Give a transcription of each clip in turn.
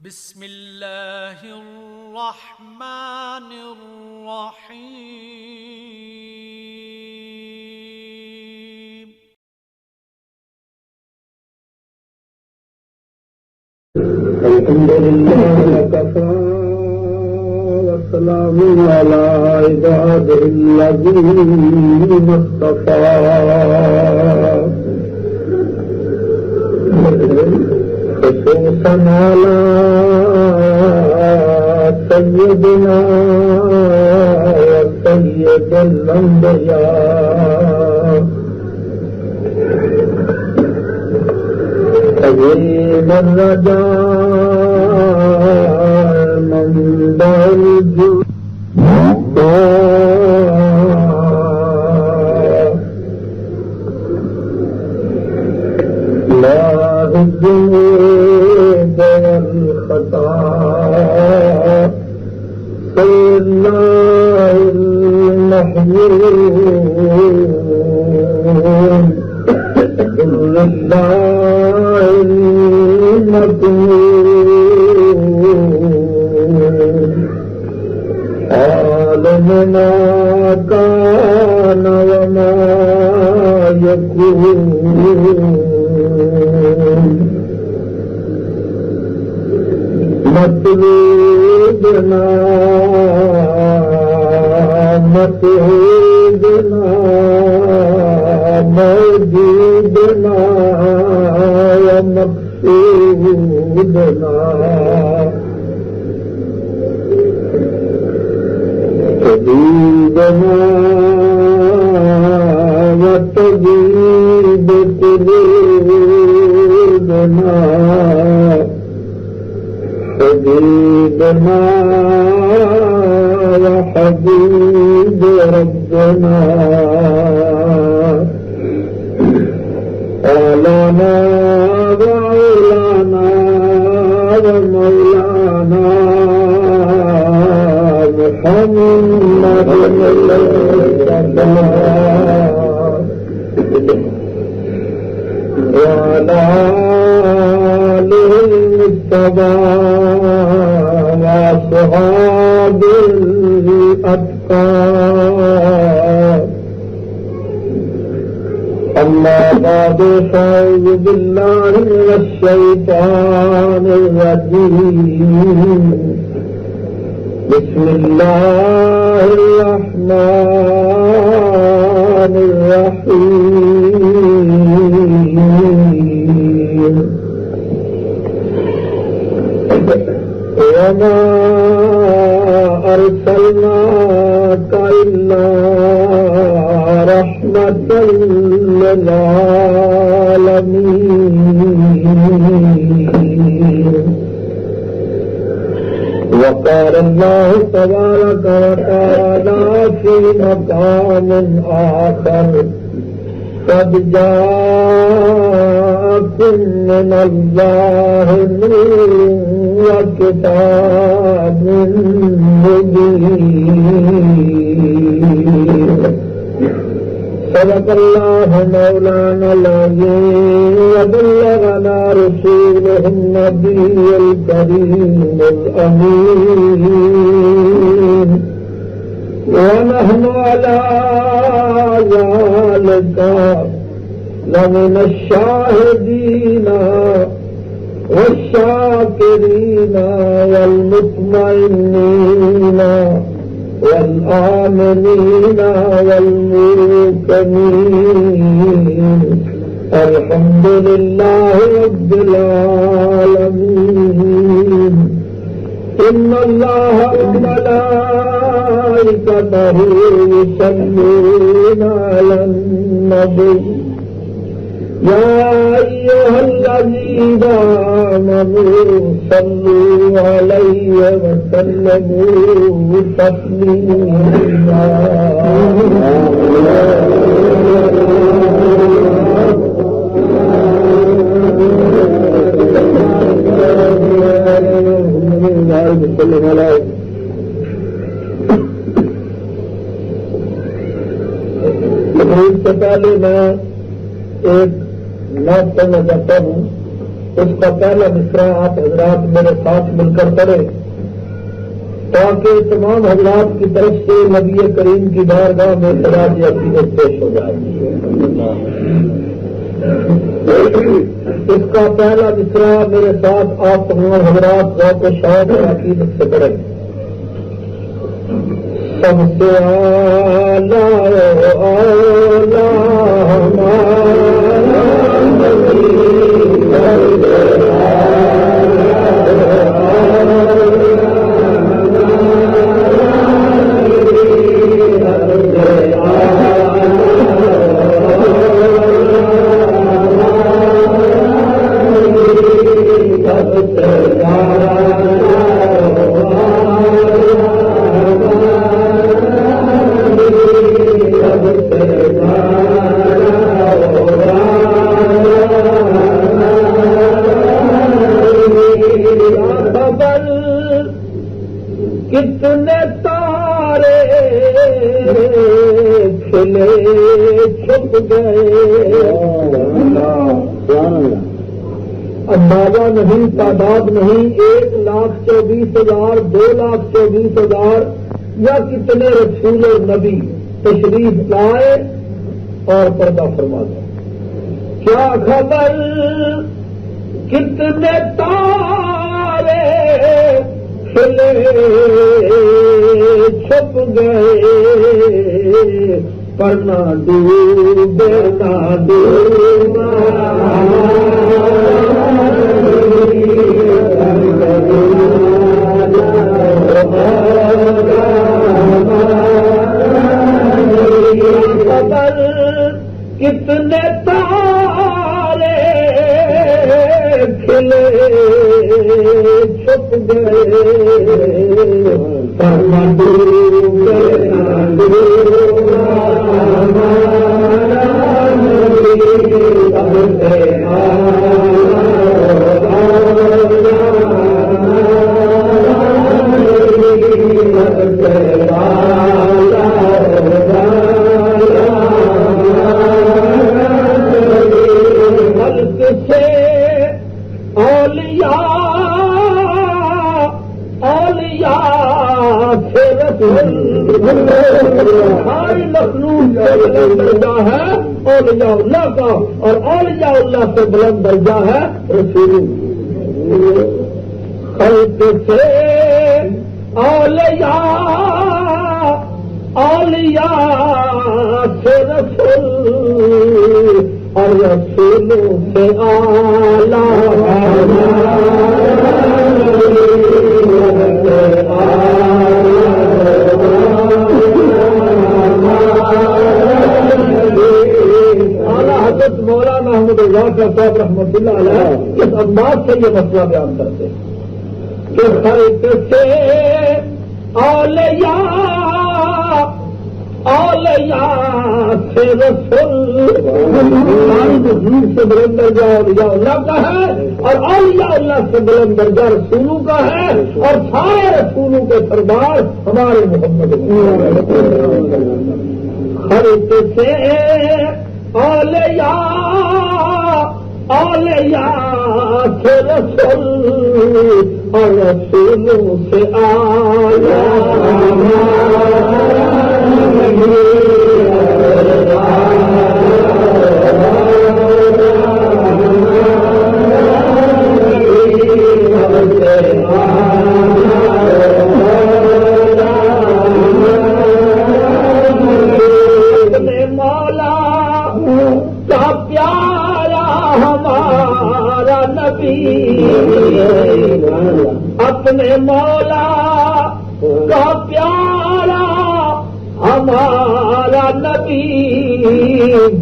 بسم اللہ الرحمن الرحیم الحمد لله وكفى وسلام على عباده الذين اصطفى خصوصا على سيدنا وسيد الأنبياء عظيم الرجاء منبع الجود لا الذنوب والخطايا الله المحيون لله المكون عالم ما كان وما يكون مطلوبنا مطلوبنا موجودنا ومقصودنا طبيبنا وطبيب قلوبنا حبيبنا وحبيب ربنا مولانا وعولانا ومولانا محمد المصطفى وعلى آله المجتبى وأصحابه الأتقى أما بعد فأعوذ بالله من الشيطان الرجيم بسم الله الرحمن الرحيم وما أرسلناك إلا رحمة للعالمين وقال الله تبارك وتعالى في مقام آخر قد جاءكم من الله نور وكتاب مبين صدق الله مولانا العظيم وبلغنا رسوله النبي الكريم الأمين ونحن على ذلك لمن الشاهدين والشاكرين والمطمئنين والآمنين والموقنين الحمد لله رب العالمين إن الله وملائكته يصلون على النبي يا أيها الذين آمنوا صلوا عليه وسلموا تسليما تقریب سے پہلے میں ایک نوٹ کرنا چاہتا ہوں اس کا پہلا مصرع آپ حضرات میرے ساتھ مل کر پڑھے تاکہ تمام حضرات کی طرف سے نبی کریم کی بارگاہ میں خراج عقیدت پیش ہو جائے. اس کا پہلا مصرع میرے ساتھ آپ تمام حضرات ذوق و شوق اور عقیدت سے پڑھیں. سب سے اعلیٰ اولیاء ہمارا کتنے تارے کھلے چھپ گئے اندازہ نہیں تعداد نہیں 1,24,000 2,24,000 یا کتنے رسول اور نبی تشریف لائے اور پردہ فرما دیں. کیا خبر کتنے تارے کھلے چھپ گئے پر نہ ڈوبے نہ ڈوبا خبر کتنے تارے کھلے چھپ گئے پر نہ ڈوبے نہ ڈوبا ساری مخلوق سے بلند درجہ ہے اولیاء اللہ کا اور اولیاء اللہ سے بلند درجہ ہے رسول. خلق سے اولیاء سے رسول اور رسولوں سے حضرت مولانا محمد صاحب رحمۃ اللہ علیہ اس انداز سے یہ مسئلہ بیان کرتے ہیں کہ خلق سے اولیاء سے رسول سے بلند درجہ اولیاء اللہ کا ہے اور اولیاء اللہ سے بلند درجہ رسولوں کا ہے اور سارے رسولوں کے سردار ہمارے محمد. خلق سے اولیاء سے رسول اور رسولوں سے اپنے مولا کا پیارا ہمارا نبی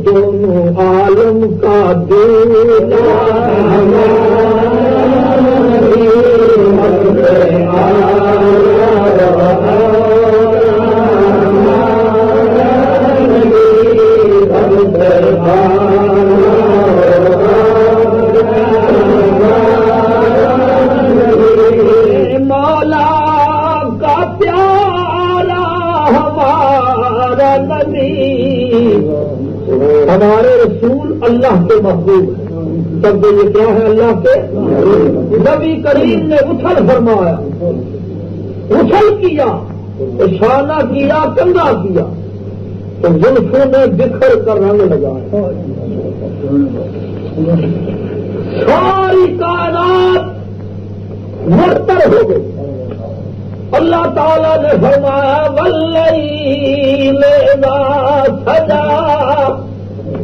دونوں عالم کا ہمارے رسول اللہ کے محبوب ہیں تب تو یہ کیا ہے اللہ کے نبی کریم نے اچھل فرمایا، اچھل کیا، اشارہ کیا، کندھا کیا تو زلفوں نے بکھر کر رنگ لگایا، ساری کائنات مرتر ہو گئی۔ اللہ تعالیٰ نے فرمایا واللیل اذا سجا،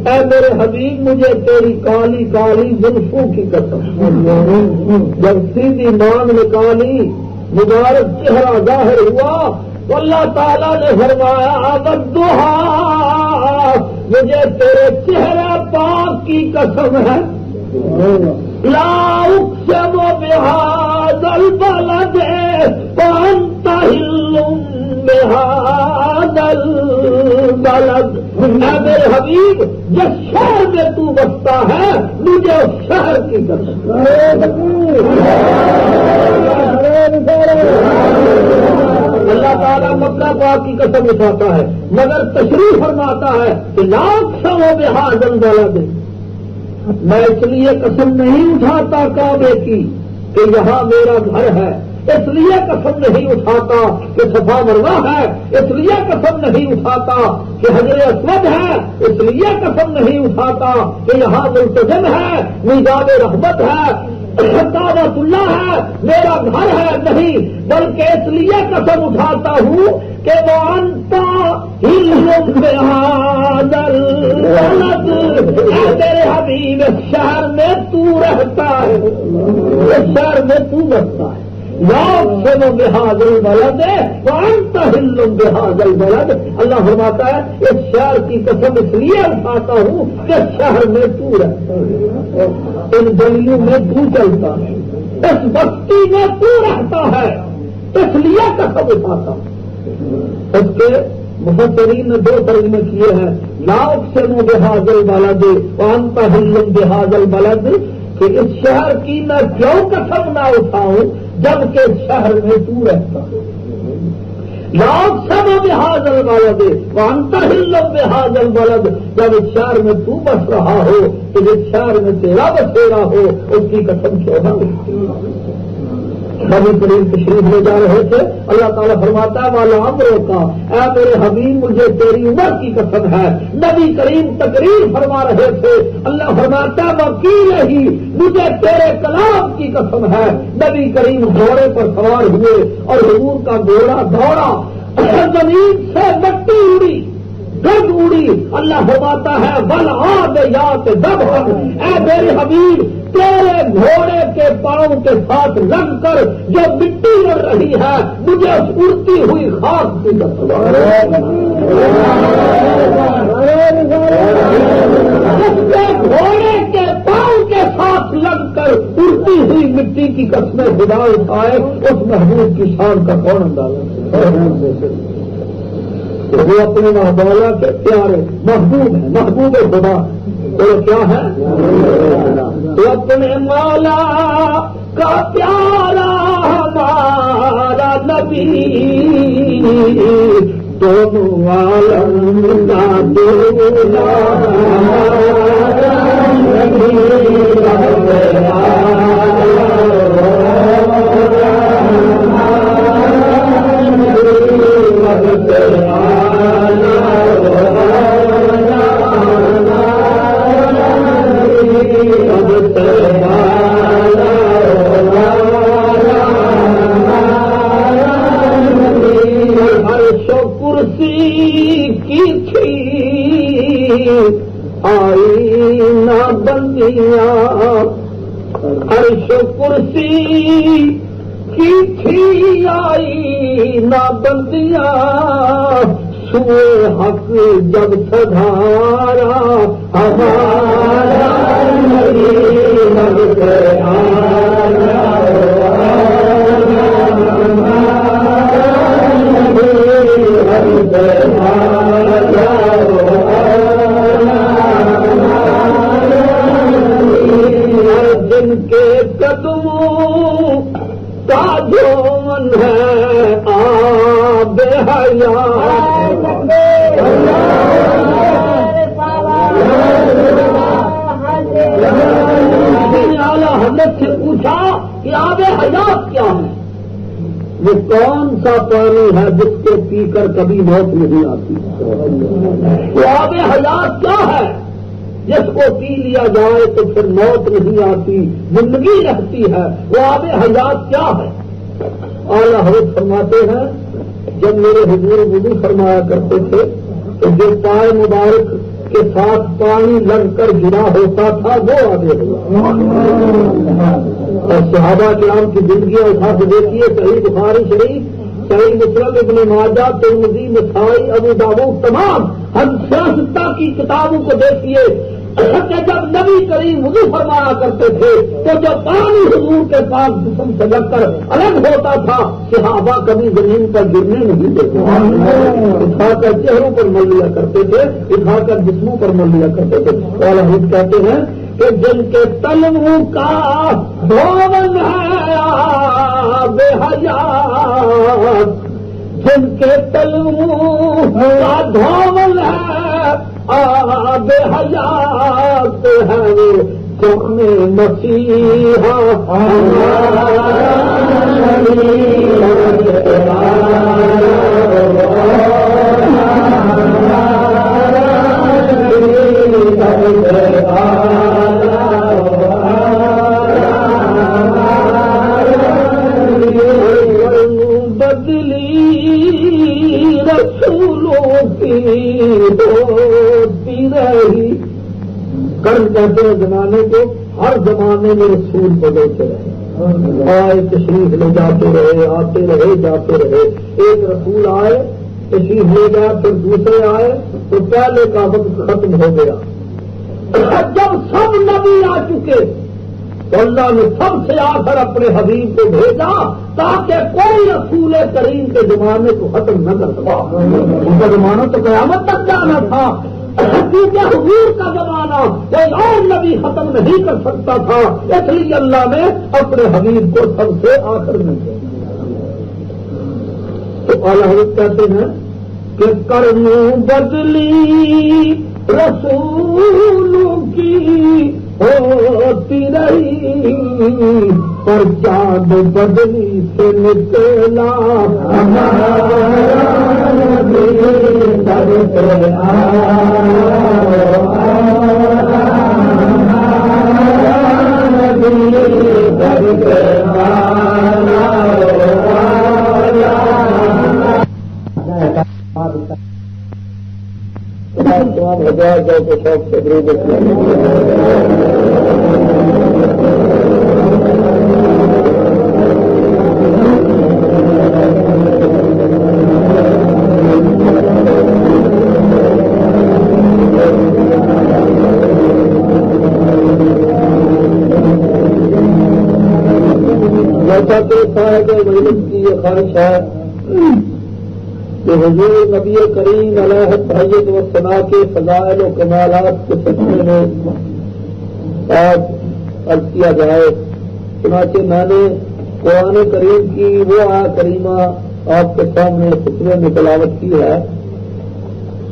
اے میرے حبیب مجھے تیری کالی کالی زلفوں کی قسم، جب سیدھی مانگ نکالی مبارک چہرہ ظاہر ہوا تو اللہ تعالیٰ نے فرمایا والضحیٰ، مجھے تیرے چہرہ پاک کی قسم ہے، لا اقسم بهذا البلد وانت حل بهذا البلد، اے میرے حبیب جس شہر میں تو بستا ہے مجھے اس شہر کی قسم۔ اللہ تعالیٰ مکہ پاک کی قسم اٹھاتا ہے مگر تشریف فرماتا ہے کہ لا اقسم بهذا البلد، میں اس لیے قسم نہیں اٹھاتا کعبے کی کہ یہاں میرا گھر ہے، اس لیے قسم نہیں اٹھاتا کہ صفا مروہ ہے، اس لیے قسم نہیں اٹھاتا کہ حجر اسود ہے، اس لیے قسم نہیں اٹھاتا کہ یہاں ملتزم ہے، میزاب رحمت ہے، کعبۃ اللہ ہے، میرا گھر ہے، نہیں بلکہ اس لیے قسم اٹھاتا ہوں کہ وہ انتا حل بہذا البلد، اے میرے حبیب اس شہر میں تو رہتا ہے، اس شہر میں تو بستا ہے، لا اقسم بہذا البلد وانت حل بہذا البلد، اللہ فرماتا ہے اس شہر کی قسم اس لیے اٹھاتا ہوں کہ اس شہر میں تو رہتا ہے، ان گلیوں میں تو چلتا ہے، اس بستی میں تو رہتا ہے، اس لیے قسم اٹھاتا ہوں۔ اس کے مفسرین نے دو ترجمے کیے ہیں، لا اقسم بہذا البلد وانت حل بہذا البلد، کہ اس شہر کی میں کیوں قسم نہ اٹھاؤں جبکہ اس شہر میں تو رہتا ہے، لا اقسم بہذا البلد وانت حل بہذا البلد، جب اس شہر میں تو بس رہا ہو کہ جس شہر میں تیرا بسیرا ہو اس کی قسم کیوں نہ اٹھاؤں۔ نبی کریم تشریف لے جا رہے تھے، اللہ تعالیٰ فرماتا ہے والا امروں کا، اے میرے حبیب مجھے تیری عمر کی قسم ہے۔ نبی کریم تقریر فرما رہے تھے، اللہ فرماتا ہے وکیل ہی مجھے تیرے کلام کی قسم ہے۔ نبی کریم گھوڑے پر سوار ہوئے اور حضور کا گھوڑا دوڑا، زمین سے مٹی اڑی، گرد اڑی، اللہ فرماتا ہے والعادیات ضبحا، اے میرے حبیب تیرے گھوڑے کے پاؤں کے ساتھ لگ کر جو مٹی اڑ رہی ہے مجھے اس اڑتی ہوئی خاک کی قسم، جس کے گھوڑے کے پاؤں کے ساتھ لگ کر اڑتی ہوئی مٹی کی قسم خدا اٹھائے، اس محبوب کی شان کا کون اندازہ؟ وہ اپنے مولا کے پیارے محبوب ہیں، محبوب خدا، تو کیا ہے وہ اپنے مولا کا پیارا ہمارا نبی، دونوں عالم کا دولا آئینہ بندیاں، عرش کرسی کی تھی آئینہ بندیاں، سوئے حق جب سدھارا ہمارا نبی لگ کے آیا، جن کے قدموں کا جو من ہے آب حیات، آب حیات کیا ہے؟ وہ کون سا پانی ہے جس کو پی کر کبھی موت نہیں آتی؟ وہ آب حیات کیا ہے جس کو پی لیا جائے تو پھر موت نہیں آتی، زندگی رہتی ہے؟ وہ آب حیات کیا ہے؟ اعلیٰ حضرت فرماتے ہیں جب میرے حضور وضو فرمایا کرتے تھے تو جو پائے مبارک کے ساتھ پانی لگ کر جڑا ہوتا تھا وہ آب حیات۔ اور صحابہ کرام کی زندگی اٹھا کے دیکھیے، صحیح بخاری شریف، صحیح مسلم، ابن ماجہ، ترمذی، نسائی، ابو داؤد، تمام سیاستہ کی کتابوں کو دیکھیے کہ جب نبی کریم وضو فرمایا کرتے تھے تو جو پانی حضور کے پاس جسم سے لگ کر الگ ہوتا تھا صحابہ کبھی زمین پر گرنے نہیں دیتے، اٹھا کر چہروں پر مل لیا کرتے تھے، اٹھا کر جسموں پر مل لیا کرتے تھے۔ اور ہم کہتے ہیں کہ جن کے تلووں کا دھون ہے آب حیات، جن کے تلووں کا دھون ہے آب حیات ہے وہ جم مسیحا رسولوں کی ہوتی رہی۔ کرم کہتے ہیں زمانے کو، ہر زمانے میں رسول بدلتے رہے، آئے تشریف لے جاتے رہے، آتے رہے جاتے رہے۔ ایک رسول آئے تشریف لے گیا، پھر دوسرے آئے تو پہلے کا وقت ختم ہو گیا۔ جب سب نبی آ چکے تو اللہ نے سب سے آ کر اپنے حبیب کو بھیجا تاکہ کوئی رسول کریم کے زمانے کو ختم نہ کر سکا۔ ان کا زمانہ تو قیامت تک جانا تھا، کیونکہ حضور کا زمانہ کوئی اور نبی ختم نہیں کر سکتا تھا، اس لیے اللہ نے اپنے حبیب کو سب سے آخر میں بھیجا۔ تو اعلیٰ حضرت کہتے ہیں کہ کرنوں بدلی رسولوں کی ہوتی رہی، پر چاند بدلی سے نکلا ہزار جو کے شوق سے درود جیسا کہ صاحب مجلس کی یہ خواہش ہے کہ حضور نبی کریم علیہ الصلاۃ والسلام کے فضائل و کمالات کے سلسلے میں آج عرض کیا جائے۔ چنانچہ میں نے قرآن کریم کی وہ آیت کریمہ آپ کے سامنے خطبے میں تلاوت کی ہے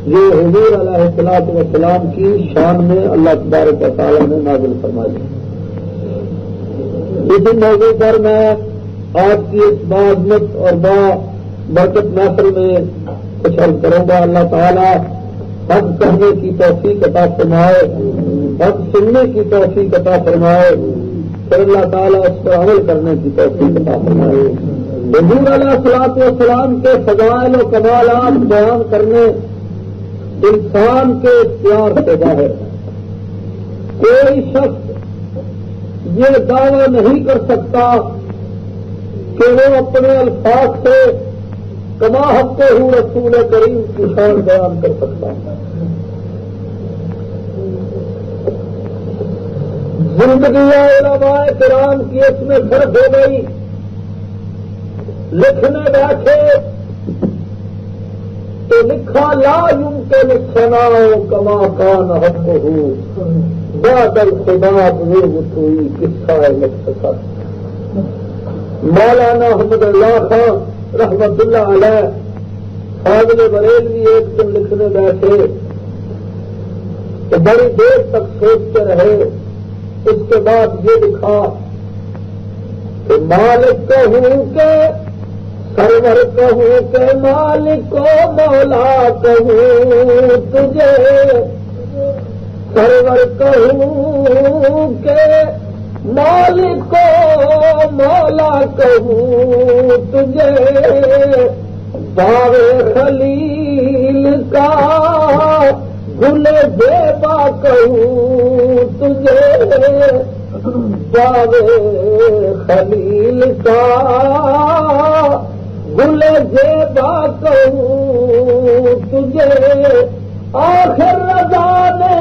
جو حضور علیہ الصلاۃ والسلام کی شان میں اللہ تبارک و تعالیٰ نے نازل فرمائی۔ اسی موضوع پر میں آج کی اس باعظمت اور با برکت محفل میں کچھ عرض کروں گا۔ اللہ تعالیٰ حق کہنے کی توفیق عطا فرمائے، حق سننے کی توفیق عطا فرمائے، پھر اللہ تعالیٰ اس پر عمل کرنے کی توفیق عطا فرمائے۔ حضور علیہ الصلوۃ والسلام کے فضائل و کمالات بیان کرنے انسان کے اختیار سے باہر ہے۔ کوئی شخص یہ دعویٰ نہیں کر سکتا کہ وہ اپنے الفاظ سے کما حق ہوں رسول کریم کی شان بیان کر سکتا ہے۔ زندگی علماء کرام کی اس میں فرق ہو گئی، لکھنے بیٹھے تو لکھا لا يمكن الثناء كما كان حقه بعد الخطاب وتوئی قصہ مختصر۔ مولانا احمد اللہ خان رحمت اللہ علیہ فاضل بریلوی ایک دن لکھنے بیٹھے تو بڑی دیر تک سوچتے رہے، اس کے بعد یہ لکھا کہ مالک کہوں کہ سرور کہوں کہ مالک کو مولا کہوں تجھے، سرور کہوں کہ مالک کو مولا کہوں تجھے، باغ خلیل کا گل زیبا کہوں تجھے، باغ خلیل کا گل زیبا کہوں تجھے، آخر رضا نے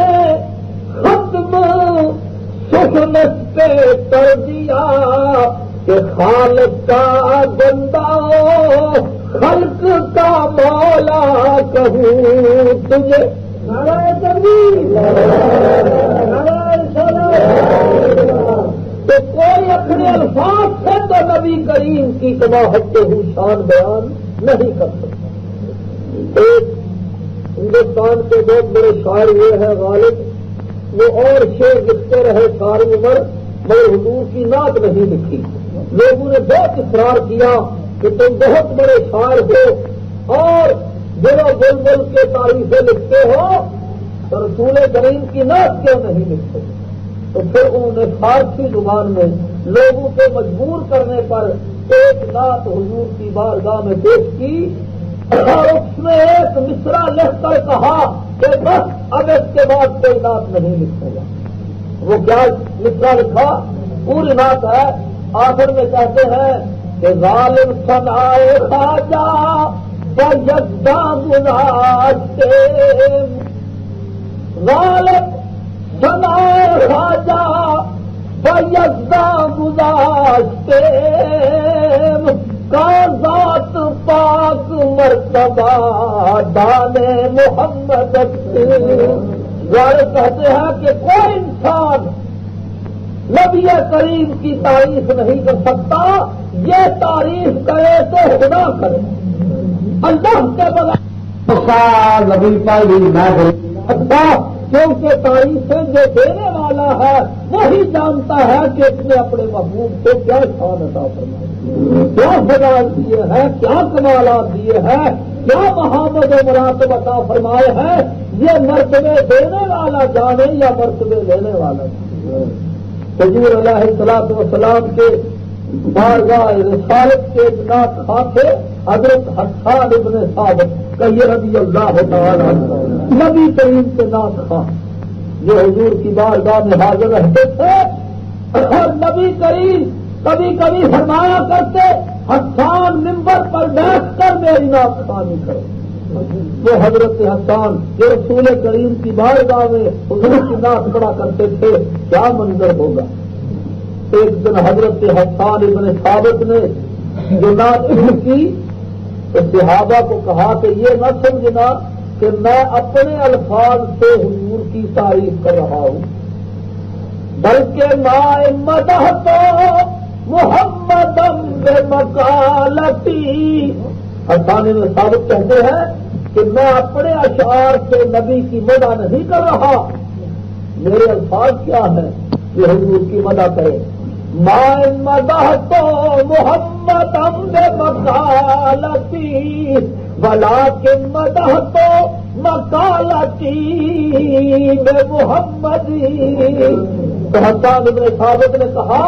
ختم سخنت پہ کر دیا کہ خالق کا بندہ خلق کا مولا کہوں تجھے۔ تو کوئی اپنے الفاظ سے تو نبی کریم کی قباحت شان بیان نہیں کر سکتا۔ ایک ہندوستان کے بہت بڑے شاعر یہ ہے غالب، وہ اور شعر لکھتے رہے ساری عمر مگر حضور کی نعت نہیں لکھی۔ لوگوں نے بہت اصرار کیا کہ تم بہت بڑے شاعر ہو اور دل و بلبل کے تعریفیں لکھتے ہو تو رسول کریم کی نعت کیوں نہیں لکھتے؟ تو پھر انہوں نے فارسی زبان میں لوگوں کو مجبور کرنے پر ایک نعت حضور کی بارگاہ میں پیش کی اور اس میں ایک مصرع لکھ کر کہا کہ بس اب اس کے بعد کوئی نعت نہیں لکھے گا۔ وہ کیا مصرع لکھا؟ پوری نعت ہے، آخر میں کہتے ہیں کہ ظالم سنائے خواجہ بجدہ گزاشتے، ظالم سنائے خواجہ بجدہ گزاشتے، کاذات پاک مرتبہ دانے محمد غالب کہتے ہیں کہ کوئی انسان نبی کریم کی تعریف نہیں کر سکتا، یہ تعریف کرے تو خدا کرے، اللہ کے بغیر نبی پائی نہ کیونکہ تعریفیں جو دینے والا ہے وہی جانتا ہے کہ اس نے اپنے محبوب کو کیا شان عطا فرمائی، کیا فضائل دیے ہیں، کیا کمالات دیے ہیں، کیا محمد و مراتب عطا فرمائے ہیں، یہ مرتبے دینے والا جانے یا مرتبے لینے والا جانے۔ حضور علیہ الصلوۃ والسلام کے بارگاہ رسالت کے نعت خواں تھے حضرت حسان ابن ثابت کہیے رضی اللہ تعالی عنہ، نبی کریم کے نعت خواں جو حضور کی بارگاہ میں حاضر رہتے تھے اور نبی کریم کبھی کبھی فرمایا کرتے حسان منبر پر بیٹھ کر میری نعت خوانی کرو۔ وہ حضرت حسان جو رسول کریم کی بارگاہ میں حضور کی نعت پڑھا کرتے تھے، کیا منظر ہوگا۔ ایک دن حضرت حسان ابن ثابت نے جو نعت کی تو صحابہ کو کہا کہ یہ نہ سمجھنا کہ میں اپنے الفاظ سے حضور کی تعریف کر رہا ہوں، بلکہ مائے مدح تو محمدم بمقالتی۔ حسان ابن ثابت کہتے ہیں کہ میں اپنے اشعار سے نبی کی مدح نہیں کر رہا، میرے الفاظ کیا ہیں کہ حضور کی مدح کرے۔ مائے مدح تو محمدم بمقالتی ولیکن مدح تو مقالتی بمحمدی۔ تو حسان ابن ثابت نے کہا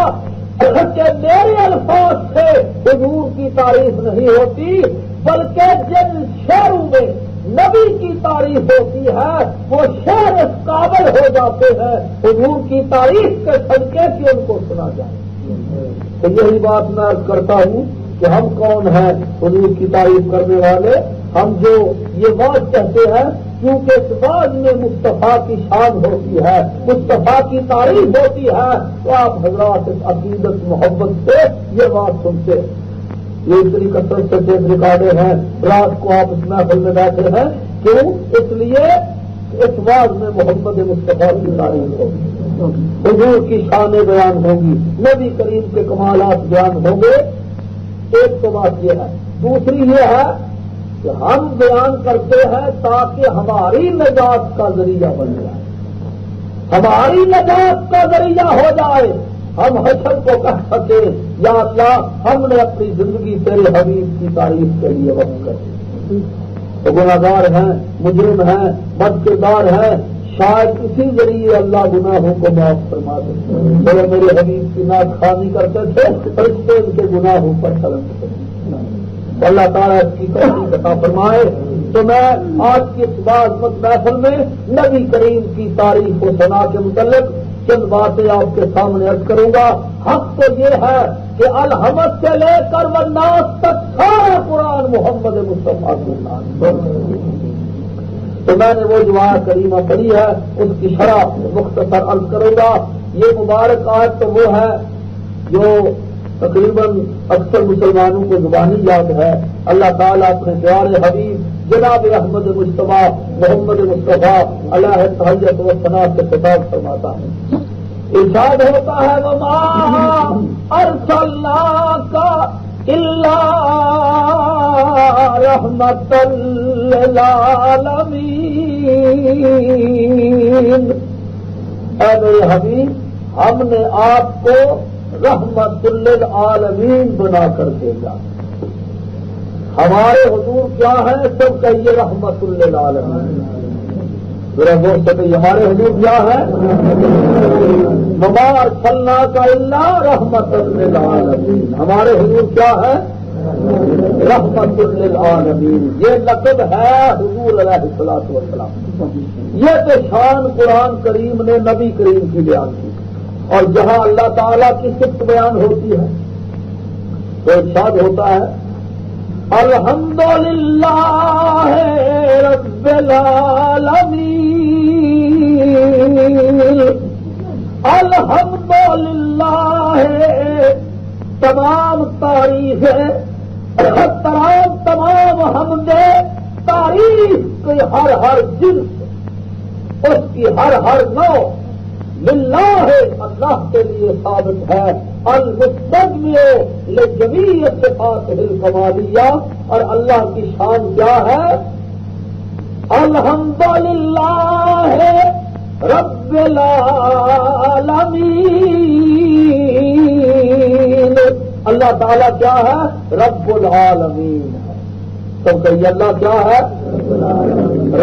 کہ میرے الفاظ سے حضور کی تعریف نہیں ہوتی، بلکہ جن شعروں میں نبی کی تعریف ہوتی ہے وہ شعر اس قابل ہو جاتے ہیں حضور کی تعریف کے صدقے کی ان کو سنا جائے۔ تو یہی بات میں عرض کرتا ہوں کہ ہم کون ہیں حضور کی تعریف کرنے والے؟ ہم جو یہ بات کہتے ہیں کیونکہ اس بات میں مصطفیٰ کی شان ہوتی ہے، مصطفیٰ کی تعریف ہوتی ہے، تو آپ حضرات اس عقیدت محبت سے یہ بات سنتے ہیں۔ یہ اتنی کثرت سے ٹیپ ریکارڈر ہیں، رات کو آپ اس محفل میں بیٹھے ہیں، کیوں؟ اس لیے اس بات میں محمد مصطفیٰ کی تعریف ہوگی، حضور کی شانیں بیان ہوگی، نبی کریم کے کمالات بیان ہوں گے۔ ایک تو بات یہ ہے، دوسری یہ ہے کہ ہم بیان کرتے ہیں تاکہ ہماری نجات کا ذریعہ بن جائے، ہماری نجات کا ذریعہ ہو جائے، ہم حشر کو کہہ سکیں یا اللہ ہم نے اپنی زندگی تیرے حبیب کی تعریف کے لیے وقف کر دی، تو گناہگار ہیں، مجرم ہیں، بد کردار ہیں، شاید اسی ذریعے اللہ گناہوں کو معاف فرما دے۔ میرے حبیب کی ناخوانی کرتے تھے فرشتے ان کے گناہوں پر قلم کرتے تھے، اللہ تعالیٰ اس کی توفیق عطا فرمائے۔ تو میں آج کی اس باعظمت محفل میں نبی کریم کی تعریف و ثنا کے متعلق چند باتیں آپ کے سامنے عرض کروں گا۔ حق تو یہ ہے کہ الحمد سے لے کر والناس تک سارا قرآن محمد مصطفیٰ کے نام، تو میں نے وہ جو آیت کریمہ پڑھی ہے اس کی شرح مختصر عرض کروں گا۔ یہ مبارک آیت تو وہ ہے جو تقریباً اکثر مسلمانوں کو زبانی یاد ہے۔ اللہ تعالیٰ اپنے پیارے حبیب جناب احمد مجتبیٰ محمد مصطفیٰ علیہ التحیۃ والثناء سے خطاب فرماتا ہے، ارشاد ہوتا ہے وما ارسلناک الا رحمۃ للعالمین، اے میرے حبیب ہم نے آپ کو رحمت للعالمین بنا کر بھیجا۔ ہمارے حضور کیا ہے؟ سب کہیے رحمت للعالمین، ذرا غور سے کہیے ہمارے حضور کیا ہے؟ وما ارسلناک الا رحمت للعالمین، ہمارے حضور کیا ہے؟ رحمت للعالمین۔ یہ لقب ہے حضور علیہ الصلوۃ والسلام، یہ تو شان قرآن کریم نے نبی کریم کی بیان کی، اور جہاں اللہ تعالیٰ کی صفت بیان ہوتی ہے تو ارشاد ہوتا ہے الحمدللہ رب العالمین، الحمدللہ تمام تعریف ہے، تمام حمد تعریف کی ہر جنس، اس کی ہر نوع للہ اللہ کے لیے ثابت ہے، المستغنی لجمیع صفاتہ الکمالیہ، اور اللہ کی شان کیا ہے؟ الحمدللہ رب العالمین، اللہ تعالیٰ کیا ہے؟ رب العالمین ہے۔ تو کہیے اللہ کیا ہے؟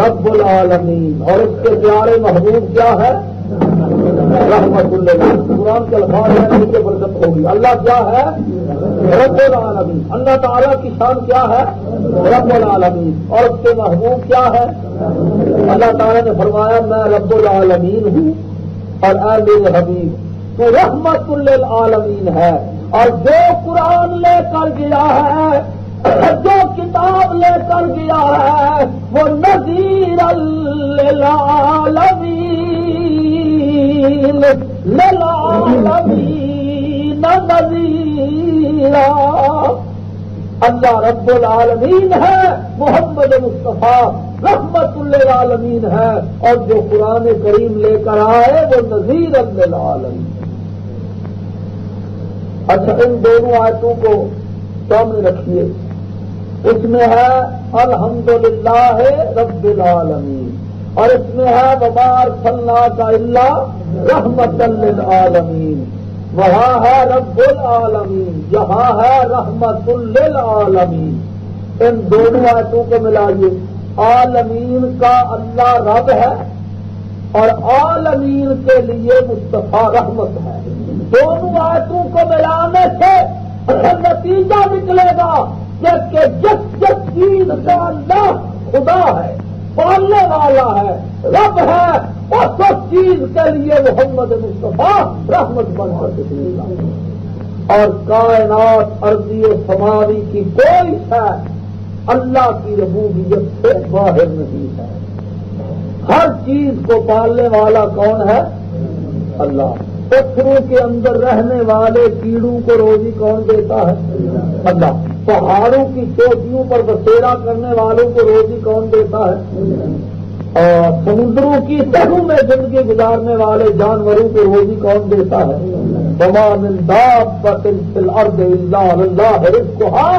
رب العالمین، اور اس کے پیارے محبوب کیا ہے؟ رحمت اللہ۔ قرآن کے الفاظ ہیں ان کی برکت ہوگی۔ اللہ کیا ہے؟ رب العالمین۔ اللہ تعالیٰ کی شان کیا ہے؟ رب العالمین، اور اس کے محبوب کیا ہے؟ اللہ تعالیٰ نے فرمایا میں رب العالمین ہوں، اور اے میرے حبیب تو رحمت للعالمین ہے، اور جو قرآن لے کر گیا ہے، جو کتاب لے کر گیا ہے، وہ نذیر للعالمین، للعالمین نذیرا۔ اللہ رب العالمین ہے، محمد مصطفیٰ رحمت للعالمین ہے، اور جو قرآن کریم لے کر آئے وہ نذیر للعالمین۔ اچھا، ان دونوں آیتوں کو سامنے رکھیے، اس میں ہے الحمدللہ رب العالمین، اور اس میں ہے وما ارسلناک الا رحمۃ للعالمین، وہاں ہے رب العالمین، یہاں ہے رحمت للعالمین۔ ان دونوں آیتوں کو ملائیے، عالمین کا اللہ رب ہے اور عالمین کے لیے مصطفیٰ رحمت ہے۔ دونوں آیتوں کو ملانے سے نتیجہ نکلے گا کہ جس چیز کا اللہ خدا ہے، پالنے والا ہے، رب ہے، اس چیز کے لیے محمد مصطفیٰ رحمت بن کر نکلے گا۔ اور کائنات ارضی و سماوی کی کوئی شے اللہ کی ربوبیت سے باہر نہیں ہے۔ ہر چیز کو پالنے والا کون ہے؟ اللہ۔ پتھروں کے اندر رہنے والے کیڑوں کو روزی کون دیتا ہے؟ اللہ۔ پہاڑوں کی چوٹیوں پر بسیرا کرنے والوں کو روزی کون دیتا ہے؟ اور سمندروں کی تہوں میں زندگی گزارنے والے جانوروں کو روزی کون دیتا ہے؟ وما من دابۃ فی الارض الا علی اللہ رزقھا۔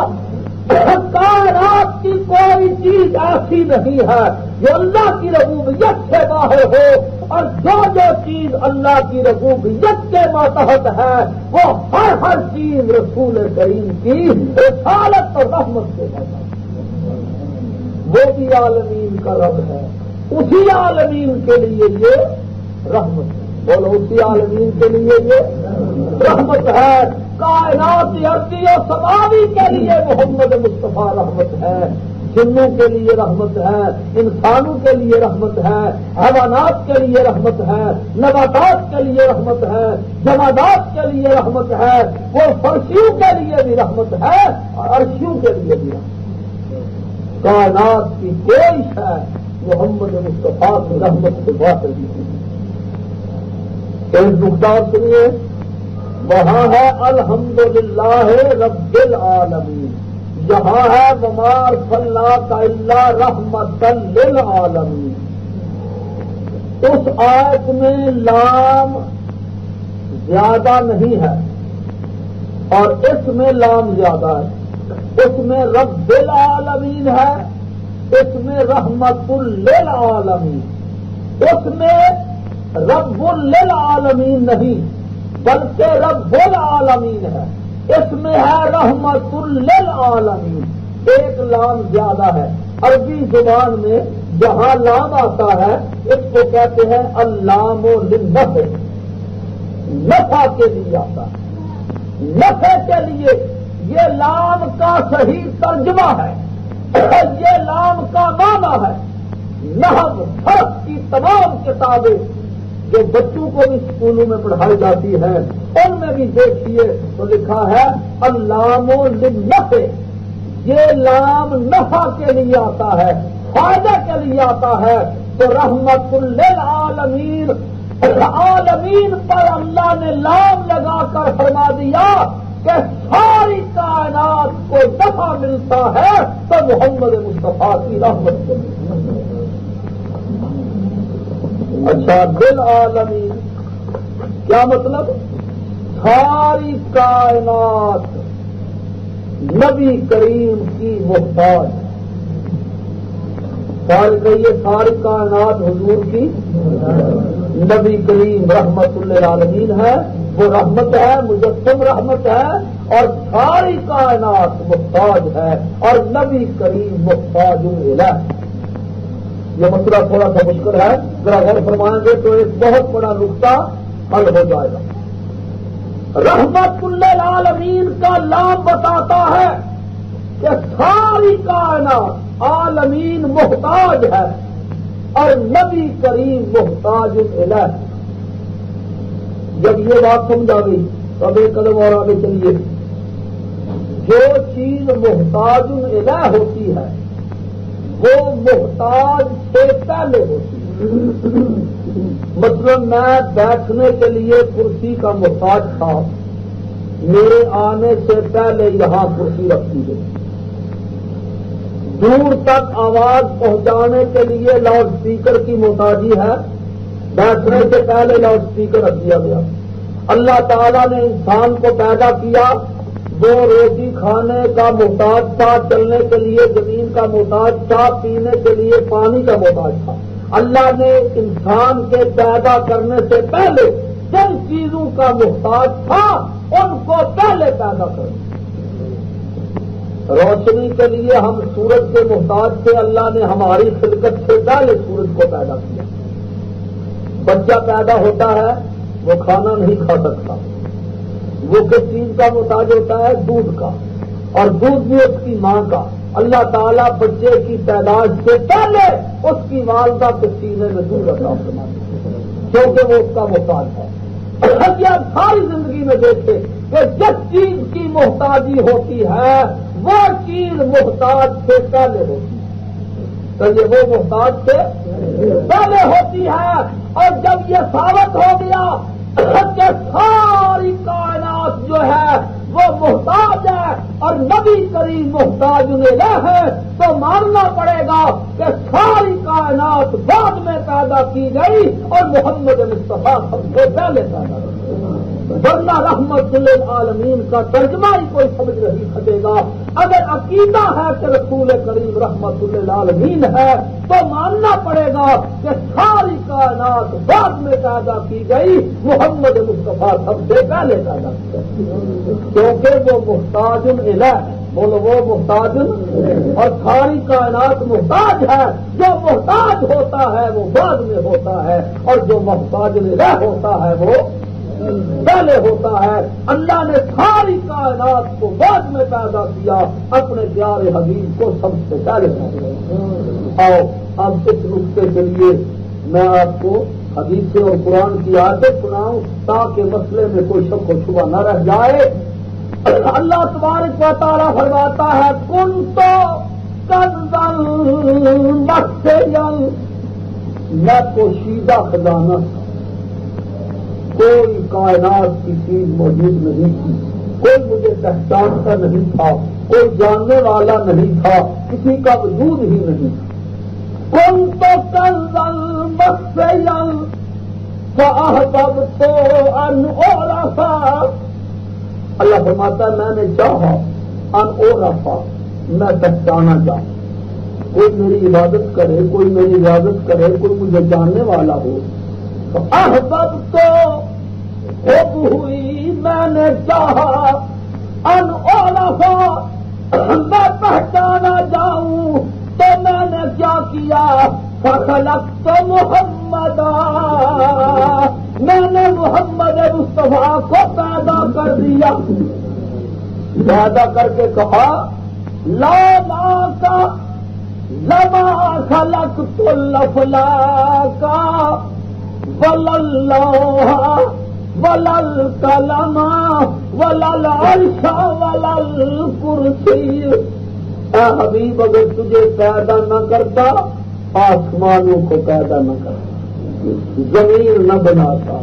کائنات کی کوئی چیز ایسی نہیں ہے جو اللہ کی ربوبیت سے باہر ہو اور جو چیز اللہ کی ربوبیت کے ماتحت ہے وہ ہر چیز رسول کریم کی رسالت اور رحمت کے ماتحت ہے۔ وہ بھی عالمین کا رب ہے، اسی عالمین کے لیے یہ رحمت ہے۔ بولو اسی عالمین کے لیے یہ رحمت ہے۔ کائنات ارضی و سماوی کے لیے محمد مصطفیٰ رحمت ہے، جنوں کے لیے رحمت ہے، انسانوں کے لیے رحمت ہے، حیوانات کے لیے رحمت ہے، نباتات کے لیے رحمت ہے، جمادات کے لیے رحمت ہے، وہ فرشیوں کے لیے بھی رحمت ہے اور عرشیوں کے لیے بھی رحمت ہے۔ کائنات کی کوئی شے محمد مصطفیٰ کی رحمت سے باہر نہیں۔ ایک نقطہ سنیے، وہاں ہے الحمدللہ رب العالمین، یہاں ہے وما ارسلناک الا رحمۃ للعالمین۔ اس آیت میں لام زیادہ نہیں ہے اور اس میں لام زیادہ ہے۔ اس میں رب العالمین ہے، اس میں رحمت للعالمین۔ اس میں رب للعالمین نہیں بلکہ رب العالمین ہے، اس میں ہے رحمت للعالمین۔ ایک لام زیادہ ہے۔ عربی زبان میں جہاں لام آتا ہے اس کو کہتے ہیں اللام للنفع، نفع کے لیے آتا ہے، نفع کے لیے۔ یہ لام کا صحیح ترجمہ ہے، یہ لام کا معنی ہے۔ نحو صرف کی تمام کتابیں جو بچوں کو بھی اسکولوں میں پڑھائی جاتی ہیں ان میں بھی دیکھیے تو لکھا ہے اللام للنفع۔ یہ لام نفع کے لیے آتا ہے، فائدہ کے لیے آتا ہے۔ تو رحمت للعالمین، عالمین پر اللہ نے لام لگا کر فرما دیا کہ ساری کائنات کو نفع ملتا ہے تو محمد مصطفیٰ کی رحمت سے ملتا ہے۔ اچھا، بالعالمین کیا مطلب؟ ساری کائنات نبی کریم کی محتاج۔ ساری کائنات حضور کی، نبی کریم رحمت للعالمین ہے، وہ رحمت ہے، مجسم رحمت ہے، اور ساری کائنات محتاج ہے اور نبی کریم محتاج الیہ۔ یہ مسئلہ تھوڑا سا مشکل ہے، ذرا غور فرمائیں گے تو ایک بہت بڑا نقطہ حل ہو جائے گا۔ رحمت للعالمین کا لام بتاتا ہے کہ ساری کائنات عالمین محتاج ہے اور نبی کریم محتاج الیہ۔ جب یہ بات سمجھا گئی تو اب ایک قدم اور آگے چلیے۔ جو چیز محتاج الیہ ہوتی ہے وہ محتاج سے پہلے ہوتی ہے۔ مثلا میں بیٹھنے کے لیے کرسی کا محتاج تھا، میرے آنے سے پہلے یہاں کرسی رکھی گئی۔ دور تک آواز پہنچانے کے لیے لاؤڈ اسپیکر کی محتاجی ہے، بیٹھنے سے پہلے لاؤڈ اسپیکر رکھ دیا گیا۔ اللہ تعالیٰ نے انسان کو پیدا کیا، وہ روٹی کھانے کا محتاج تھا، چلنے کے لیے زمین کا محتاج تھا، پینے کے لیے پانی کا محتاج تھا۔ اللہ نے انسان کے پیدا کرنے سے پہلے جن چیزوں کا محتاج تھا ان کو پہلے پیدا کر دیا۔ روشنی کے لیے ہم سورج کے محتاج تھے، اللہ نے ہماری خلقت سے پہلے سورج کو پیدا کیا۔ بچہ پیدا ہوتا ہے وہ کھانا نہیں کھا سکتا، وہ کس چیز کا محتاج ہوتا ہے؟ دودھ کا، اور دودھ بھی اس کی ماں کا۔ اللہ تعالیٰ بچے کی پیدائش سے پہلے اس کی والدہ کے سینے میں دودھ عطا فرماتے ہیں کیونکہ وہ اس کا محتاج ہے۔ اب ساری زندگی میں دیکھتے کہ جس چیز کی محتاجی ہوتی ہے وہ چیز محتاج سے پہلے ہوتی ہے، تو یہ وہ محتاج سے پہلے ہوتی ہے۔ اور جب یہ ثابت ہو گیا کہ ساری کائنات جو ہے وہ محتاج ہے اور نبی کریم محتاج الیہ ہے، تو ماننا پڑے گا کہ ساری کائنات بعد میں پیدا کی گئی اور محمد مصطفیٰ سب سے پہلے پیدا کی گئی۔ ورنہ رحمت للعالمین کا ترجمہ ہی کوئی سمجھ نہیں سکے گا۔ اگر عقیدہ ہے کہ رسول کریم رحمت للعالمین ہے تو ماننا پڑے گا کہ ساری کائنات بعد میں پیدا کی گئی، محمد مصطفیٰ سب سے پہلے پیدا کی گئی، کیونکہ وہ محتاج الہ ہے۔ بولو وہ محتاج، اور ساری کائنات محتاج ہے۔ جو محتاج ہوتا ہے وہ بعد میں ہوتا ہے، اور جو محتاج الہ ہوتا ہے وہ پہلے ہوتا ہے۔ اللہ نے ساری کائنات کو بعد میں پیدا کیا، اپنے پیارے حبیب کو سب سے پہلے پیدا کیا۔ آؤ اب اس نقطے کے لیے میں آپ کو حدیث اور قرآن کی آیتیں سناؤں تاکہ مسئلے میں کوئی شک و شبہ نہ رہ جائے۔ اللہ تبارک و تعالیٰ فرماتا ہے کن تو کنزل مخفیل، میں پوشیدہ خزانہ تھا، کوئی کائنات کی چیز موجود نہیں تھی، کوئی مجھے پہچانتا نہیں تھا، کوئی جاننے والا نہیں تھا، کسی کا وجود ہی نہیں تھا۔ کن تو کنزل مخفیل فاحببت ان اعرف، اللہ فرماتا ہے میں نے چاہا ان اعرف، میں پہچانا چاہوں، کوئی میری عبادت کرے، کوئی میری عبادت کرے، کوئی مجھے جاننے والا ہو۔ تو احببت حب ہوئی، میں نے چاہا ان اعرف، میں پہچانا جاؤں، تو میں نے کیا کیا؟ فخلقت محمدا، میں نے محمد مصطفیٰ کو پیدا کر دیا، پیدا کر کے کہا لا کا لما خلقت الافلاک وللوح وللقلم وللعرش وللکرسی۔ اے حبیب اگر تجھے پیدا نہ کرتا، آسمانوں کو پیدا نہ کرتا، زمین نہ بناتا،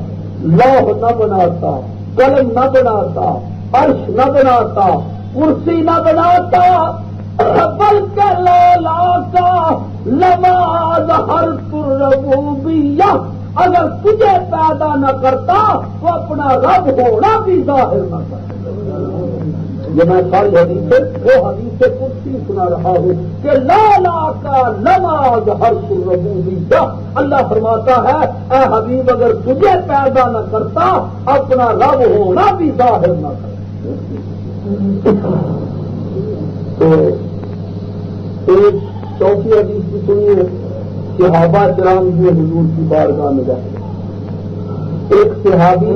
لوح نہ بناتا، قلم نہ بناتا، عرش نہ بناتا، کرسی نہ بناتا، بلکہ لولا کا لما ظہرت الربوبیہ، اگر تجھے پیدا نہ کرتا تو اپنا رب ہونا بھی ظاہر نہ کرتا۔ یہ میں ساری حدیث وہ حدیث کرسی سنا رہا ہوں کہ لالا کا نماز ہر الربوبیہ، اللہ فرماتا ہے اے حبیب اگر تجھے پیدا نہ کرتا اپنا رب ہونا بھی ظاہر نہ کرتا۔ تو ایک چوتھی حدیث بھی سنیے، صحابہ کرام بھی حضور کی بارگاہ میں گئے، ایک صحابی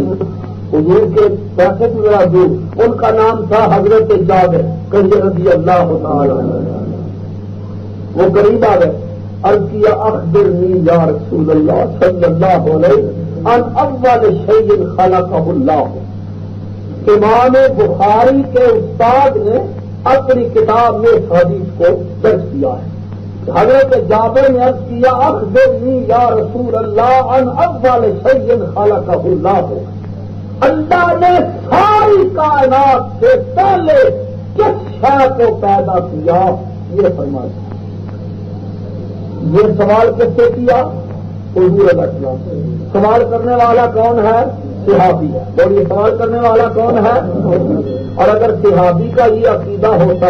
حضور کے پیسے کی ذرا دور، ان کا نام تھا حضرت جابر کہیں رضی اللہ تعالی عنہ، وہ قریب آ گئے، عرض کیا اخبرنی یا رسول اللہ صلی اللہ علیہ ان اول شیء خلقہ اللہ۔ امام بخاری کے استاد نے اپنی کتاب میں اس حدیث کو درج کیا ہے۔ حضرت جابر نے عرض کیا اخبرنی یا رسول اللہ ان اول شیء خلقہ اللہ، اللہ نے ساری کائنات سے پہلے کس شے کو پیدا کیا یہ فرمایا۔ یہ سوال کس سے کیا؟ حضور علیہ السلام۔ سوال کرنے والا کون ہے؟ صحابی ہے، اور یہ سوال کرنے والا کون ہے؟ اور اگر صحابی کا یہ عقیدہ ہوتا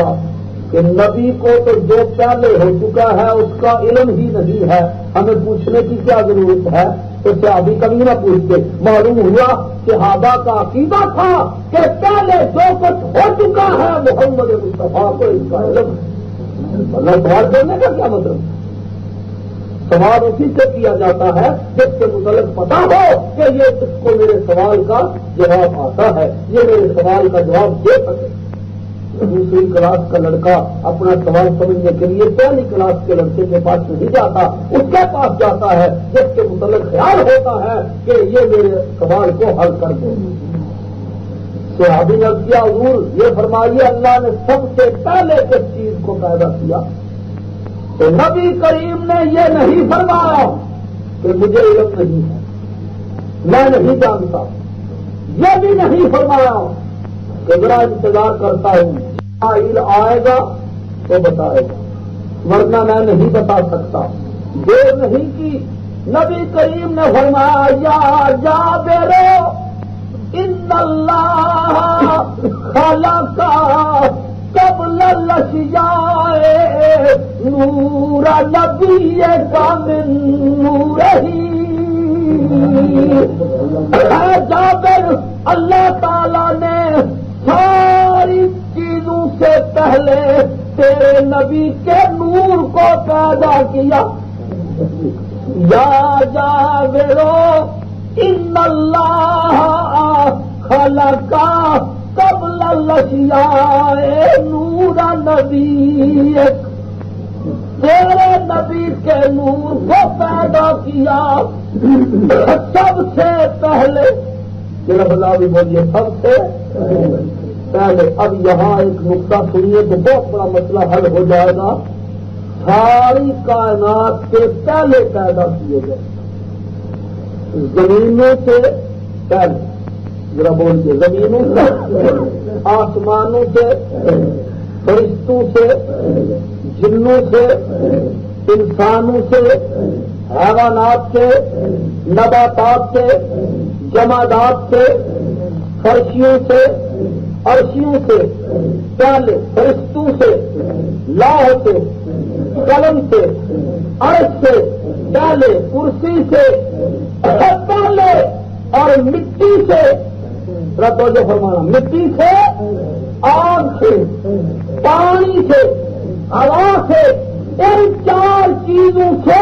کہ نبی کو تو جو پہلے ہو چکا ہے اس کا علم ہی نہیں ہے، ہمیں پوچھنے کی کیا ضرورت ہے، تو صحابی کبھی نہ پوچھتے۔ معلوم ہوا صحابہ کا عقیدہ تھا کہ پہلے جو کچھ ہو چکا ہے محمد مصطفیٰ کو اس کا علم ہے۔ سوال کرنے کا کیا مطلب؟ سوال اسی سے کیا جاتا ہے جس کے متعلق پتا ہو کہ یہ اس کو میرے سوال کا جواب آتا ہے، یہ میرے سوال کا جواب دے سکے۔ دوسری کلاس کا لڑکا اپنا سوال سمجھنے کے لیے پہلی کلاس کے لڑکے کے پاس نہیں جاتا، اس کے پاس جاتا ہے جس کے متعلق خیال ہوتا ہے کہ یہ میرے سوال کو حل کر دے۔ صحابی نے کیا حضور یہ فرمائیے اللہ نے سب سے پہلے کس چیز کو پیدا کیا؟ تو نبی کریم نے یہ نہیں فرمایا کہ مجھے علم نہیں ہے، میں نہیں جانتا، یہ بھی نہیں فرمایا کہ ذرا انتظار کرتا ہوں اسرائیل آئے گا تو بتائے گا، ورنہ میں نہیں بتا سکتا۔ دیر نہیں کی، نبی کریم نے فرمایا یا جابر ان اللہ خلق قبل الاشیاء نور نبی کا من نورہی. اے جابر، اللہ تعالیٰ نے ساری چیزوں سے پہلے تیرے نبی کے نور کو پیدا کیا. یا جابر ان اللہ خلق قبل الاشیاء نور نبی، تیرے نبی کے نور کو پیدا کیا سب سے پہلے. میرا بلا بھی بولیے سب سے پہلے. اب یہاں ایک نقطہ سنیے تو بہت بڑا مسئلہ حل ہو جائے گا. ساری کائنات کے پہلے پیدا کیے گئے زمینوں سے پہلے، ذرا بولیے زمینوں سے، آسمانوں سے، فرشتوں سے، جنوں سے، انسانوں سے، حیوانات سے، نباتات سے، جمادات سے، فرشیوں سے، عرشیوں سے پہلے، فرشتوں سے، لوح سے، قلم سے، عرش سے پہلے، کرسی سے پہلے، اور مٹی سے، توجہ فرمانا، مٹی سے، آگ سے، پانی سے، ہوا سے، ان چار چیزوں سے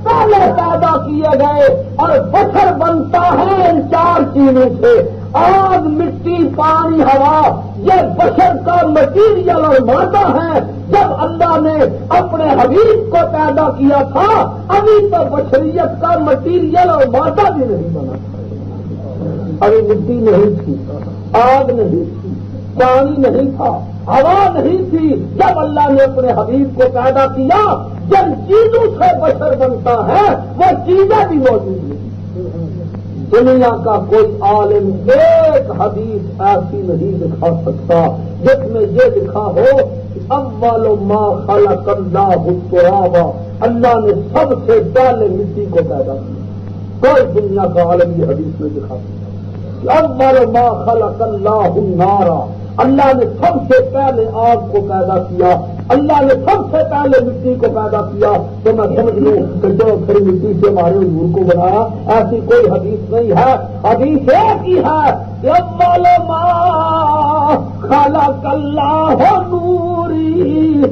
پہلے پیدا کیے گئے. اور بشر بنتا ہے ان چار چیزوں سے. آگ، مٹی، پانی، ہوا، یہ بشر کا مٹیریل اور مادہ ہے. جب اللہ نے اپنے حبیب کو پیدا کیا تھا ابھی تو بشریت کا مٹیریل اور مادہ بھی نہیں بنا تھا. ابھی مٹی نہیں تھی، آگ نہیں تھی، پانی نہیں تھا، ہوا نہیں تھی. جب اللہ نے اپنے حبیب کو پیدا کیا جن چیزوں سے بشر بنتا ہے وہ چیزیں بھی موجود ہیں. دنیا کا کوئی عالم ایک حدیث ایسی نہیں دکھا سکتا جس میں یہ لکھا ہو کہ اول ما خلق اللہ التراب، اللہ نے سب سے پہلے مٹی کو پیدا کیا. کوئی دنیا کا عالم یہ حدیث نہیں دکھا سکتا. اول ما خلق اللہ النار، اللہ نے سب سے پہلے آگ کو پیدا کیا، اللہ نے سب سے پہلے مٹی کو پیدا کیا. تو میں سمجھ لوں کہ جو پھر مٹی سے ہمارے حضور کو بنایا، ایسی کوئی حدیث نہیں ہے. حدیث ایک ہی ہے کہ اول ما خلق اللہ نوری،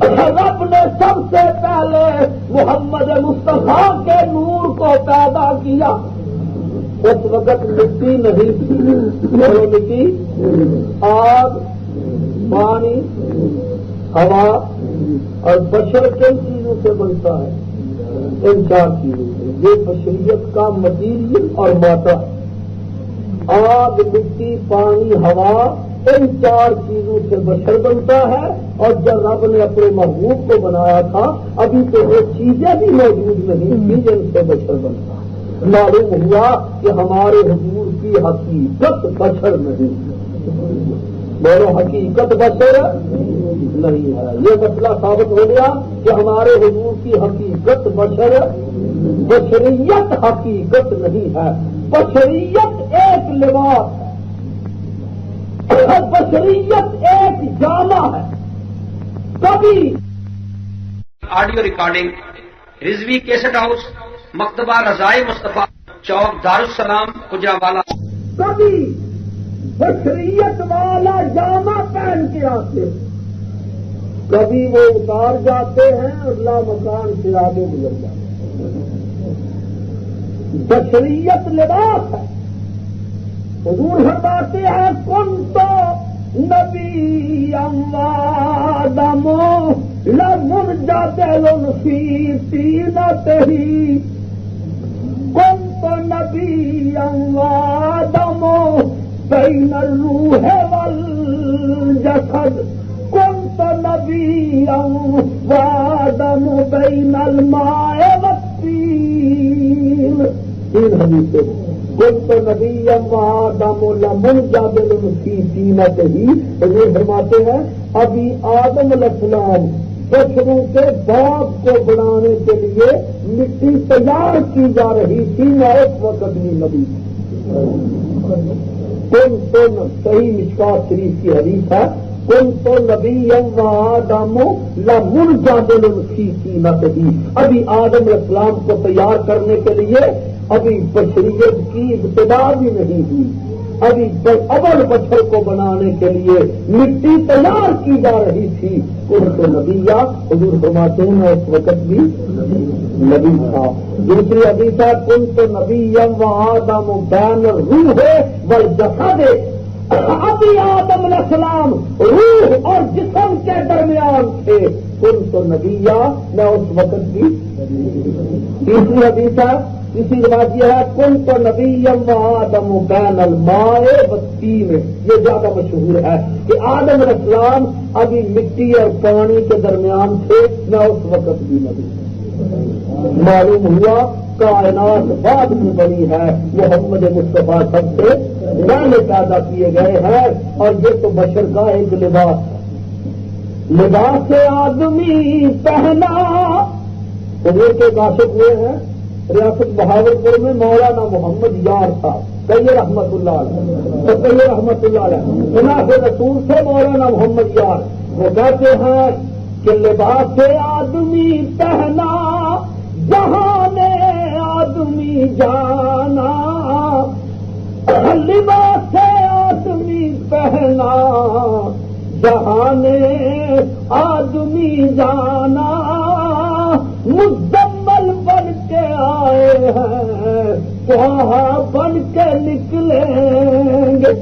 رب نے سب سے پہلے محمد مصطفیٰ کے نور کو پیدا کیا. اس وقت مٹی نہیں تھی، مٹی، آگ، پانی، ہوا اور بشر کن چیزوں سے بنتا ہے؟ ان چار چیزوں سے. یہ بشریت کا مٹیریل اور مادہ ہے. آگ، مٹی، پانی، ہوا، ان چار چیزوں سے بشر بنتا ہے. اور جب رب نے اپنے محبوب کو بنایا تھا ابھی تو وہ چیزیں بھی موجود نہیں تھی جن سے بشر بنتا. معلوم ہوا کہ ہمارے حضور کی حقیقت بشر نہیں، بولو حقیقت بشر نہیں ہے. یہ مسئلہ ثابت ہو گیا کہ ہمارے حضور کی حقیقت بشریت حقیقت نہیں ہے. بشریت ایک لباس، بشریت ایک جامہ ہے. کبھی audio recording Rizvi cassette house, مکتبہ رضائے مصطفیٰ، چوک دارالسلام، گجرانوالہ. کبھی بشریت والا جامہ پہن کے آتے، کبھی وہ اتار جاتے ہیں اور لامکان سے آگے گزر جاتے ہیں. بشریت لباس ہے. حضور فرماتے ہیں کن تو نبی آدم لمنجدل فی طینتہ، کن تو نبی آدم بین الروح والجسد، کن تو نبی آدم بین الماء والطین. تین حدیثیں. کن تو نبی آدم لمنجدل فی طینتہ، یہ فرماتے ہیں ابھی آدم علیہ السلام بشروں کے باپ کو بنانے کے لیے مٹی تیار کی جا رہی تھی، اور اس وقت بھی نبی. کن تو صحیح مشکات شریف کی حدیث ہے، کن تو نبی آدم لمنجادل فی سینتہ، ابھی آدم علیہ السلام کو تیار کرنے کے لیے ابھی بشریت کی ابتدا بھی نہیں ہوئی، ابھی اول بچر کو بنانے کے لیے مٹی تیار کی جا رہی تھی۔ ان کو نبیہ حضور فرماتے ہیں اس وقت بھی نبی تھا۔ دوسری حدیث ہے کن تو نبی و آدم بین الروح والجسد، ابھی آدم علیہ السلام روح اور جسم کے درمیان تھے، کن تو نبیہ میں اس وقت بھی۔ تیسری حدیث ہے، اسی روایت یہ ہے کن تو نبی و آدم بین الماء والطین، یہ زیادہ مشہور ہے کہ آدم علیہ السلام ابھی مٹی اور پانی کے درمیان تھے، میں اس وقت بھی نبی۔ معلوم ہوا کائنات بعد میں بنی ہے، محمد مصطفیٰ سب سے پہلے پیدا کیے گئے ہیں، اور یہ تو بشر کا ایک لباس آدمی پہنا۔ حضور کے عاشق ہوئے ہیں ریاست بہاولپور میں مولانا محمد یار صاحب کئی رحمت اللہ علیہ، تو کئی رحمت اللہ علیہ جناب رسول سے مولانا محمد یار وہ کہتے ہیں کہ لباس آدمی پہنا جہان آدمی جانا، لباس آدمی پہنا جہان آدمی جانا، مزمل بن کے آئے ہیں وہاں بن کے نکلیں گے۔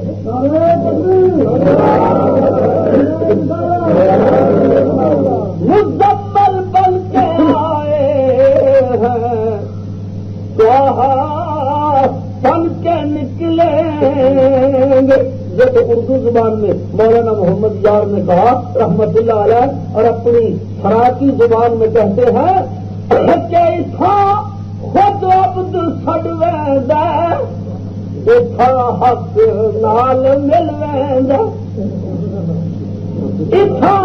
مزمل بن کے آئے ہیں وہاں بن کے نکلیں گے۔ یہ تو اردو زبان میں مولانا محمد یار نے کہا رحمت اللہ علیہ، اور اپنی سراکی زبان میں کہتے ہیں کہ اتھا خود عبد سڑ ویندا، اتھا حق نال مل ویندا، اتھا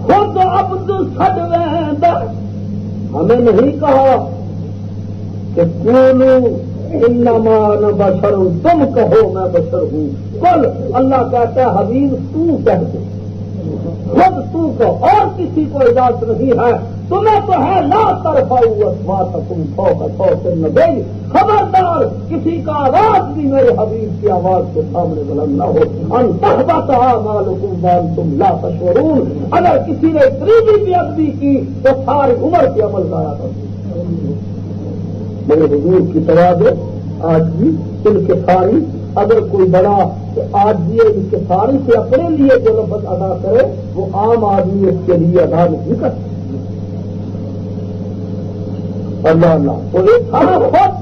خود عبد سڑ ویندا۔ ہمیں نہیں کہا کہ کونو انما انا بشر، تم کہو میں بشر ہوں، کل اللہ کہتا ہے حبیب تو کہہ دو، خود تو کہو، اور کسی کو اجازت نہیں ہے، تمہیں تو ہے لا ترفعوا اصواتکم فوق صوت النبی، خبردار کسی کا آواز بھی میرے حبیب کی آواز کے سامنے بلند نہ ہو، ان تحبط اعمالکم وانتم لا تشعرون، اگر کسی نے اتنی بھی بے ادبی کی تو ساری عمر کے عمل ضائع کر دیا۔ میرے حضور کی توازے آج بھی انکساری، اگر کوئی بڑا آج یہ انکساری سے اپنے لیے جو لفظ ادا کرے وہ عام آدمی اس کے لیے ادا نہیں کر سکتا۔ اللہ اللہ تو ایک خود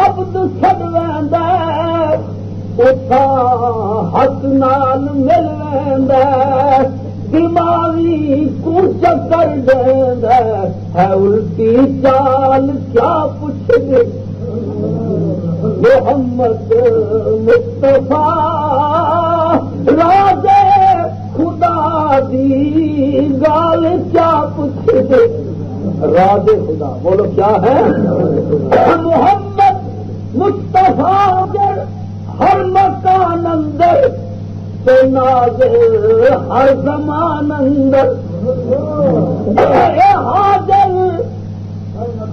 عبد چھڈ ویندا، اتھا حق نال مل ویندا، دماغی کو چکر دیندا ہے الٹی چال کیا پوچھ دے، محمد مصطفیٰ راز خدا دی گال کیا پوچھ دے، راز خدا بولو کیا ہے، محمد مصطفیٰ ہر مکان اندر تو نازل ہر زمان اندر، اے حاضر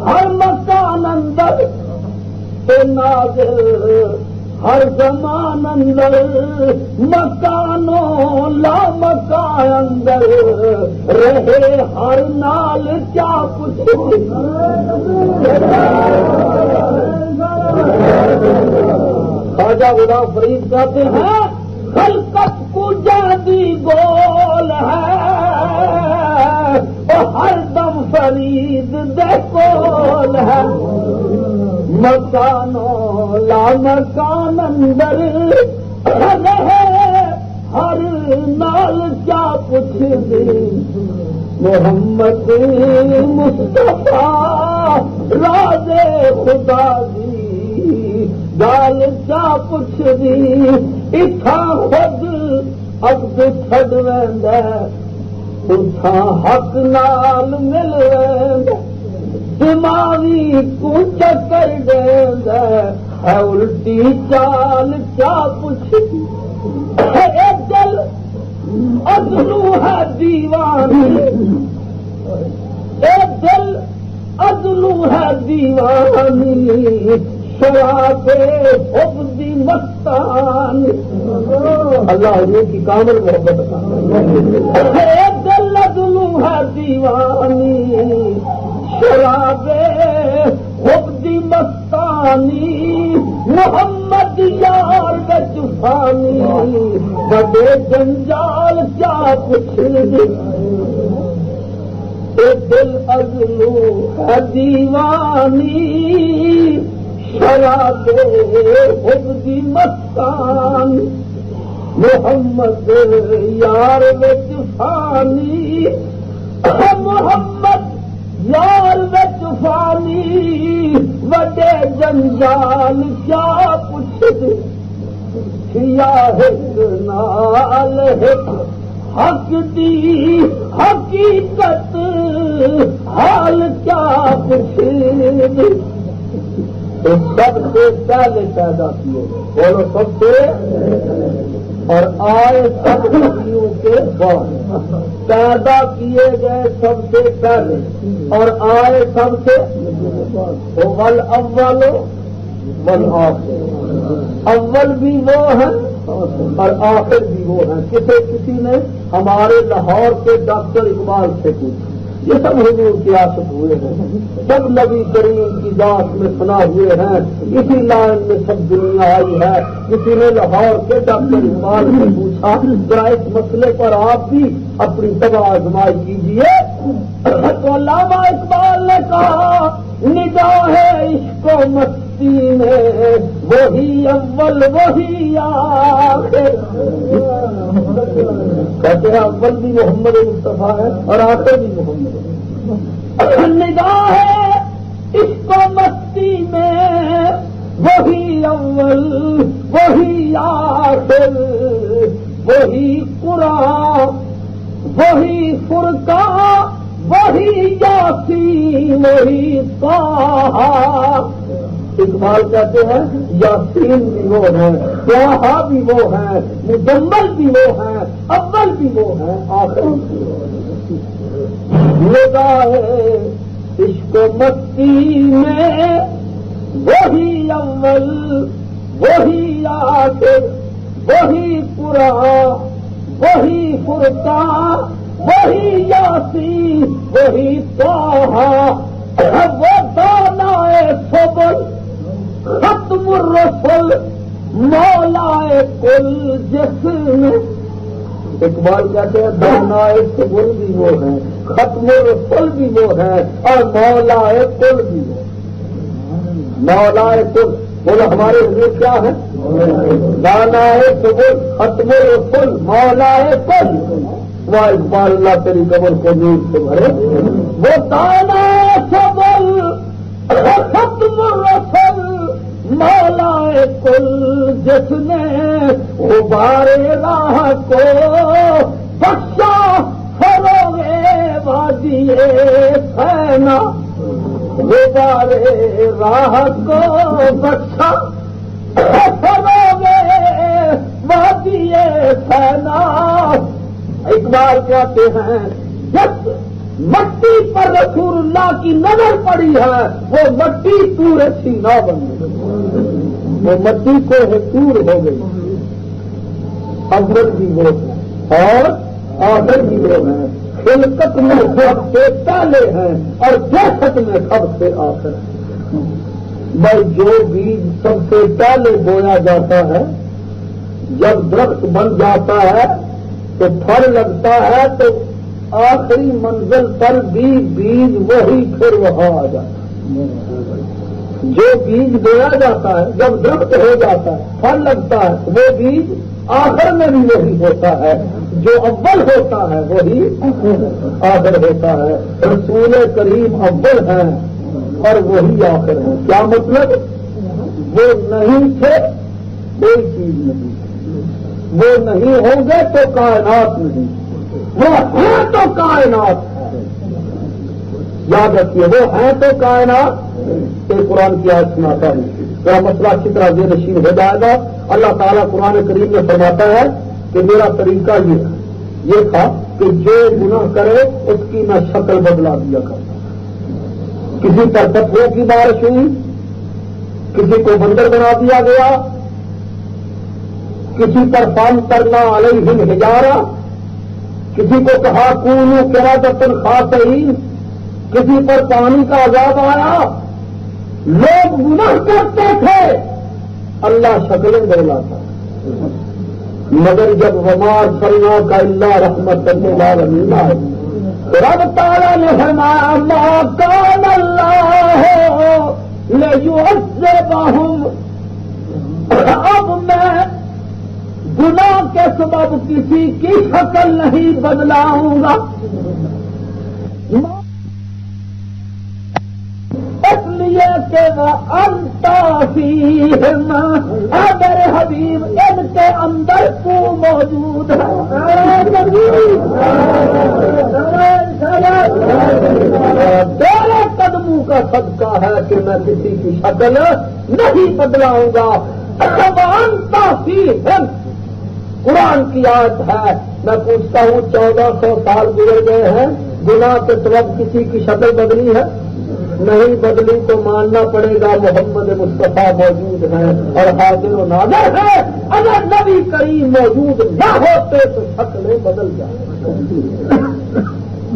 ہر مکان اندر تو نازل ہر زمان اندر، مکانوں لا مکان اندر رہے ہر نال کیا کچھ۔ خواجہ غلام فرید کہتے ہیں خلقت کو جادی گول ہے، اور ہر دم فرید دیکھول ہے، مکانوں لا مکان اندر رہے ہر نال کیا پوچھ دی، محمد مصطفیٰ راز خدا دی گال کیا پوچھ دی، اتھا خود عبد چھڈ ویندا، اتھا حق نال مل ویندا، دماغی کو چکر دیندا ہے الٹی چال کیا پوچھ ایک دل ازلو ہے دیوانی ایک دل ازلو ہے دیوانی شراب حب دی مستانی اللہ حضور کی کامل محبت ایک دل ازلو ہے دیوانی شراب حب دی مستانی محمد یار وچ فانی بڑے جنجال کیا پوچھ دل ازلو ہے دیوانی شراب حب دی مستانی محمد یار وچ فانی محمد یار وچ فانی وڈے جنجال کیا پوچھ یا ہک نال ہک حق دی حقیقت حال کیا پوچھ سب سے پہلے پیدا کیے بولو سب سے اور آئے سب نبیوں کے بعد پیدا کیے گئے سب سے پہلے اور آئے سب سے ول اول والآخر اول بھی وہ ہیں اور آخر بھی وہ ہیں کسی نے ہمارے لاہور کے ڈاکٹر اقبال سے پوچھا یہ سب حضور کی عاشق ہوئے ہیں سب نبی کریم کی ذات میں سنا ہوئے ہیں اسی لائن میں سب دنیا آئی ہے کسی نے لاہور کے ڈاکٹر اقبال سے پوچھا ذرا اس مسئلے پر آپ بھی اپنی طبع آزمائی کیجیے تو علامہ اقبال نے کہا نگاہ عشق و مستی میں وہی اول وہی آخر کہتے ہیں اول بھی محمد مصطفیٰ ہے اور آخر بھی محمد نگاہ عشق و مستی میں وہی اول وہی آخر وہی قرآن وہی فرقان وہی یاسین وہی طٰہٰ اقبال کہتے ہیں یاسین بھی وہ ہیں طٰہٰ بھی وہ ہیں مجمل بھی وہ ہیں اول بھی وہ ہیں آخر نگاہ عشق و مستی میں وہی اول وہی آخر وہی قرآن وہی فرقان وہی یاسین وہی طٰہٰ وہ دانائے سبل ختم الرسل مولائے کل جس میں اقبال کہتے ہیں دانائے سبل بھی وہ ہیں ختم الرسل بھی وہ ہیں اور مولائے کل بھی وہ مولائے کل بولو ہمارے لیے کیا ہے دانائے سبل ختم الرسل مولائے کل وہ اقبال اللہ تیری قبر کو نور سے بھرے وہ دانا سبل ختم الرسل مولا کل جس نے غبارے راہ کو بخشا فروغ وادی سینا غبارے راہ کو بخشا فروغ وادی سینا اقبال کہتے ہیں جس مٹی پر رسول اللہ کی نظر پڑی ہے وہ مٹی تور سینا بن گئی وہ مٹی کو تور ہو گئی اول بھی وہ ہے اور آخر بھی وہ ہے خلقت میں سب سے پہلے ہیں اور جیسٹ میں سب سے آخر ہے بھائی جو بیج سب سے پہلے بویا جاتا ہے جب درخت بن جاتا ہے تو پھل لگتا ہے تو آخری منزل پر بھی بیج وہی پھر وہاں آ جاتا ہے جو بیج بویا جاتا ہے جب درخت ہو جاتا ہے پھل لگتا ہے وہ بیج آخر میں بھی وہی ہوتا ہے جو اول ہوتا ہے وہی آخر ہوتا ہے رسول کریم اول ہیں اور وہی آخر ہے کیا مطلب وہ نہیں تھے کوئی چیز نہیں وہ نہیں ہوں گے تو کائنات نہیں وہ ہیں تو کائنات ہے یاد رکھیے وہ ہیں تو کائنات کے قرآن کی آیت سناتا ہوں میرا مسئلہ اچھی طرح ذہن نشین ہو جائے گا. اللہ تعالیٰ قرآن کریم میں فرماتا ہے کہ میرا طریقہ یہ تھا کہ جو گناہ کرے اس کی میں شکل بدلا دیا کرتا. کسی پر پتھروں کی بارش ہوئی, کسی کو بندر بنا دیا گیا, کسی پر فان کرنا علیہم حجارہ, کسی کو کہا کونوا قردۃ خاسئین, کسی پر پانی کا عذاب آیا. لوگ گناہ کرتے تھے, اللہ شکلیں بدلاتا. مگر جب وما ارسلناک الا رحمۃ للعالمین آئے, رب تعالیٰ نے فرمایا ما کان اللہ لیعذبہم, اب میں گناہ کے سبب کسی کی شکل نہیں بدلاؤں گا. اس لیے کہ وہ انت فیہم, اگر حبیب ان کے اندر تو موجود ہے. تیرے قدموں کا صدقہ ہے کہ میں کسی کی شکل نہیں بدلاؤں گا. انت فیہم قرآن کی آیت ہے. میں پوچھتا ہوں 1400 سال گزر گئے ہیں, گناہ کے سبب کسی کی شکل بدلی ہے؟ نہیں بدلی. تو ماننا پڑے گا محمد مصطفیٰ موجود ہے اور حاضر و ناظر ہے. اگر نبی کریم موجود نہ ہوتے تو شکلیں بدل جائیں.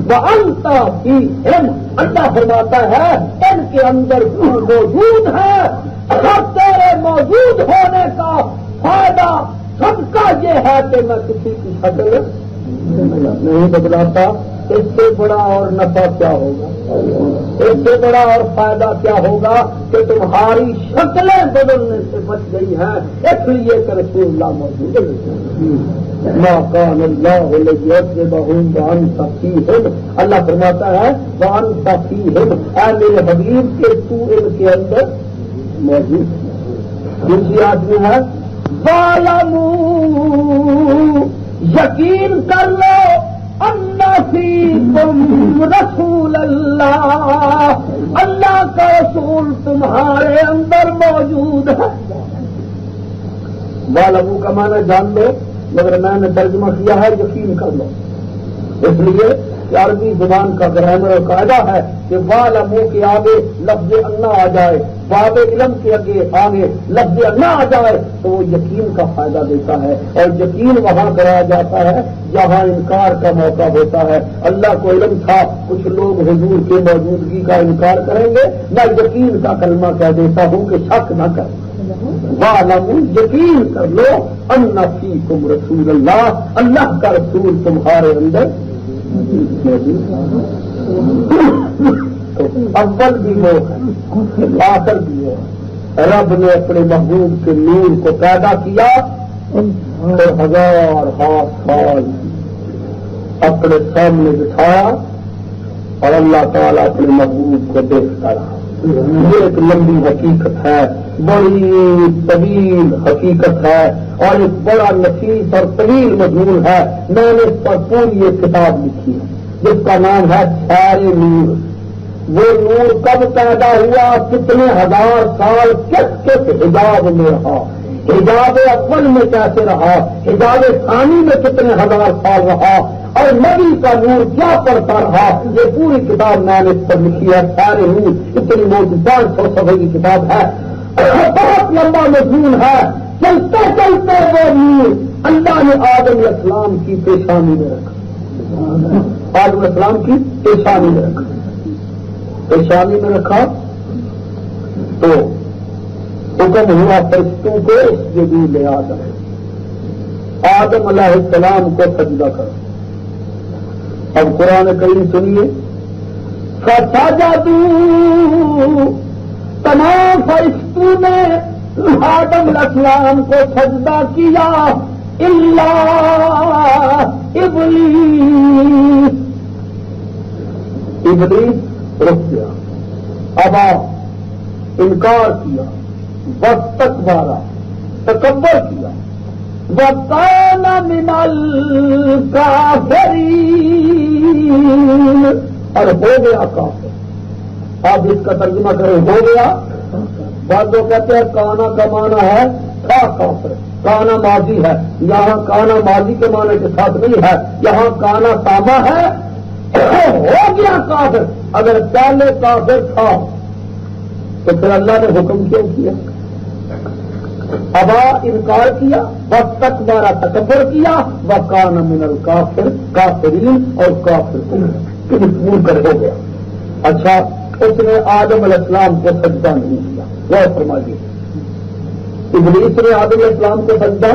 وَأَنْتَ فِيهِمْ, اللہ فرماتا ہے ان کے اندر تو موجود ہے. اگر تیرے موجود ہونے کا فائدہ سب کا یہ ہے کہ میں کسی کی شکل نہیں بدلاتا. اس سے بڑا اور نفع کیا ہوگا, اس سے بڑا اور فائدہ کیا ہوگا کہ تمہاری شکلیں بدلنے سے بچ گئی ہیں, اس لیے کہ رسول اللہ موجود ہے. ما کان اللہ لیعذبہم وانت فیہم, اللہ فرماتا ہے وانت فیہم, اے میرے حبیب کہ تو ان کے اندر موجود ہے. دوسری آدمی ہے وَاعْلَمُوا, یقین کر لو ان فیکم رسول اللہ, اللہ کا رسول تمہارے اندر موجود ہے. وَاعْلَمُوا کا معنی جان لو, مگر میں نے ترجمہ کیا ہے یقین کر لو, اس لیے کہ عربی زبان کا گرامر اور قاعدہ ہے کہ وَاعْلَمُوا کے آگے لفظ انا آ جائے, باب علم کے آگے لفظ انا آ جائے تو وہ یقین کا فائدہ دیتا ہے. اور یقین وہاں کرایا جاتا ہے جہاں انکار کا موقع ہوتا ہے. اللہ کو علم تھا کچھ لوگ حضور کے موجودگی کا انکار کریں گے, میں یقین کا کلمہ کہہ دیتا ہوں کہ شک نہ کریں. وَاعْلَمُوا, یقین کر لو ان فیکم رسول اللہ, اللہ کا رسول تمہارے اندر موجود ہے. تو اول بھی وہ ہے, آخر بھی وہ ہے. رب نے اپنے محبوب کے نور کو پیدا کیا اور 1000 سال اپنے سامنے بٹھایا اور اللہ تعالیٰ اپنے محبوب کو دیکھتا رہا. یہ ایک لمبی حقیقت ہے, بڑی طویل حقیقت ہے اور ایک بڑا نفیس اور طویل مضمون ہے. میں نے اس پر پوری ایک کتاب لکھی ہے جس کا نام ہے سارے نور. وہ نور کب پیدا ہوا, کتنے 1000 سال کس کس حجاب میں رہا, حجاب اول میں کیسے رہا, حجاب ثانی میں کتنے 1000 سال رہا, اور نبی کا نور کیا پڑتا رہا. یہ پوری کتاب میں نے اس پر لکھی ہے سارے نور. اتنی موٹی 500 صفحے کی کتاب ہے, بہت لمبا مضمون ہے. چلتے چلتے وہ نور اللہ نے آدم علیہ السلام کی پیشانی میں رکھا, آدم علیہ السلام کی پیشانی میں رکھا. پیشانی میں رکھا تو حکم ہوا فرشتوں کو سجود آدم, آدم علیہ السلام کو سجدہ کرو. اب قرآن کریم سنیے, فسجدوا, تمام فرشتوں نے آدم علیہ السلام کو سجدہ کیا الا ابلیس. ابلیس رک گیا, ابا انکار کیا, واستکبر تکبر کیا, وَكَانَ مِنَ الْكَافِرِينَ, اور ہو گیا کافر. آپ اس کا ترجمہ کریں ہو گیا بعض لوگ کہتے ہیں کانا کا معنی ہے تھا کافر، کانا ماضی ہے، یہاں کانا ماضی کے معنی کے ساتھ نہیں ہے، یہاں کانا تاما ہے، ہو گیا کافر۔ اگر پہلے کافر تھا تو پھر اللہ نے حکم کیوں کیا؟ ابا انکار کیا، وقت تک بارہ تکبر کیا، وکان من الکافر کافرین، اور کافر منہ کر ہو گیا۔ اچھا اس نے آدم علیہ السلام کو سجدہ نہیں کیا، وہ فرمائیے ابلیس نے آدم علیہ السلام کو سجدہ،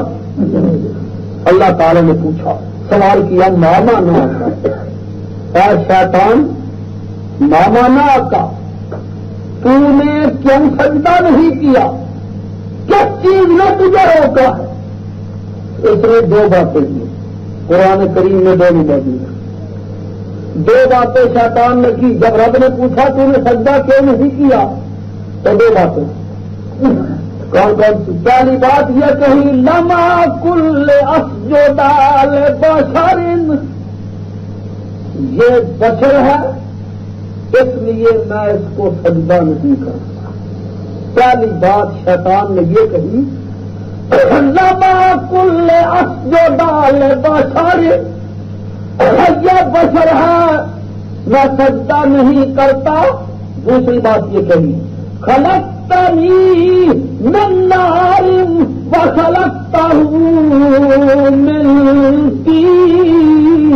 اللہ تعالی نے پوچھا، سوال کیا ماما نہ اے شیطان، ماما نہ آتا، تو نے کیوں سجدہ نہیں کیا؟ کس چیز نے تجھے روکا ہے؟ اس نے دو باتیں کی، قرآن کریم میں دونوں موجود ہیں۔ دو باتیں شیطان نے کی، جب رب نے پوچھا تو نے سجدہ کیوں نہیں کیا تو دو باتیں کون کون سی؟ پہلی بات یہ کہی لما کل اسجد لبشر، یہ بشر ہے اس لیے میں اس کو سجدہ نہیں کرتا۔ پہلی بات شیطان نے یہ کہی لما کل اسجد لبشر، یہ بشر ہے میں سجدہ نہیں کرتا۔ دوسری بات یہ کہی خلقتنی من نار وخلقتہ من طین،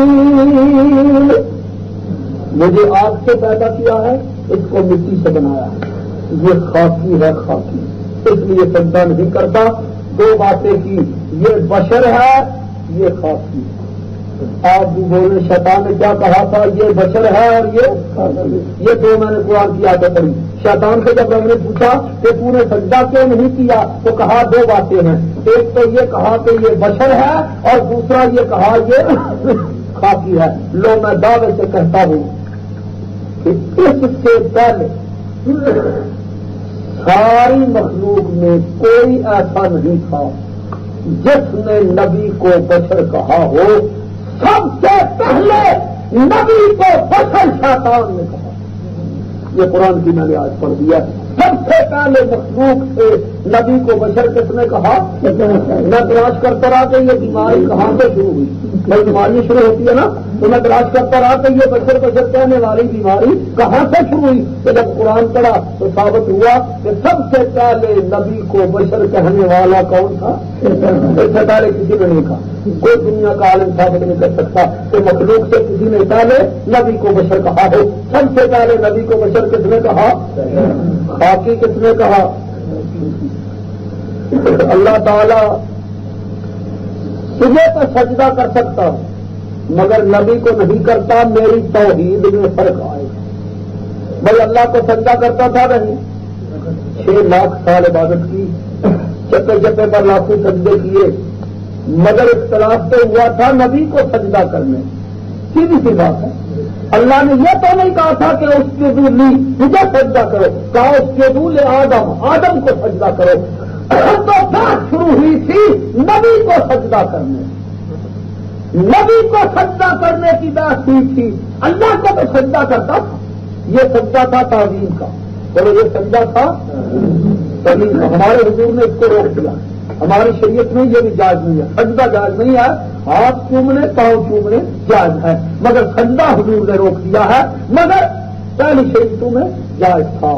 مجھے آگ سے پیدا کیا ہے، اس کو مٹی سے بنایا ہے، یہ خاکی ہے خاکی، اس لیے سجدہ نہیں کرتا۔ دو باتیں کی، یہ بشر ہے یہ خاکی ہے۔ آپ بھی بولے شیطان نے کیا کہا تھا؟ یہ بشر ہے اور یہ دو میں نے قرآن کی آیتیں پڑھی۔ شیطان سے جب ہم نے پوچھا کہ تو نے سجدہ کیوں نہیں کیا تو کہا دو باتیں ہیں، ایک تو یہ کہا کہ یہ بشر ہے اور دوسرا یہ کہا یہ خاکی ہے۔ لو میں دعوے سے کہتا ہوں کہ اس سے پہلے ساری مخلوق میں کوئی ایسا نہیں تھا جس نے نبی کو بشر کہا ہو۔ سب سے پہلے نبی کو بشر شیطان نے کہا، یہ قرآن کی میں نے آج پڑھ دیا۔ سب سے پہلے مخلوق سے نبی کو بشر کس نے کہا؟ میں تلاش کرتا رہا کہ یہ بیماری کہاں سے شروع ہوئی، بھائی بیماری شروع ہوتی ہے نا، تو میں تلاش کرتا رہا کہ یہ بشر بشر کہنے والی بیماری کہاں سے شروع ہوئی۔ تو جب قرآن پڑھا تو ثابت ہوا کہ سب سے پہلے نبی کو بشر کہنے والا کون تھا؟ اس سے پہلے کسی نے نہیں کہا۔ کوئی دنیا کا عالم ثابت نہیں کر سکتا کہ مخلوق سے کسی نے پہلے نبی کو بشر کہا ہو۔ سب سے پہلے نبی کو بشر کس نے کہا؟ خاکی کس نے کہا؟ اللہ تعالی تجھے تو سجدہ کر سکتا ہوں مگر نبی کو نہیں کرتا، میری توحید میں فرق آئے۔ بھائی اللہ کو سجدہ کرتا تھا نہیں، 6 لاکھ سال عبادت کی، چپے چپے پر لاکھوں سجدے کیے، مگر اختلاف تو ہوا تھا نبی کو سجدہ کرنے۔ سیدھی سی بات ہے، اللہ نے یہ تو نہیں کہا تھا کہ اس کے دور لی مجھے سجدہ کرو، کہا اس کے دور آدم کو سجدہ کرو۔ تو بات شروع ہوئی تھی نبی کو سجدہ کرنے، نبی کو سجدہ کرنے کی بات ہوئی تھی۔ اللہ کو تو سجدہ کرتا تھا، یہ سجدہ تھا تعظیم کا، چلو یہ سجدہ تھا تعظیم کا۔ ہمارے حضور نے اس کو روک دیا، ہماری شریعت میں یہ بھی جائز نہیں ہے، سجدہ جائز نہیں ہے، ہاتھ چومنے پاؤں چومنے جائز ہے، مگر سجدہ حضور نے روک دیا ہے، مگر پہلی شریعتوں میں جائز تھا۔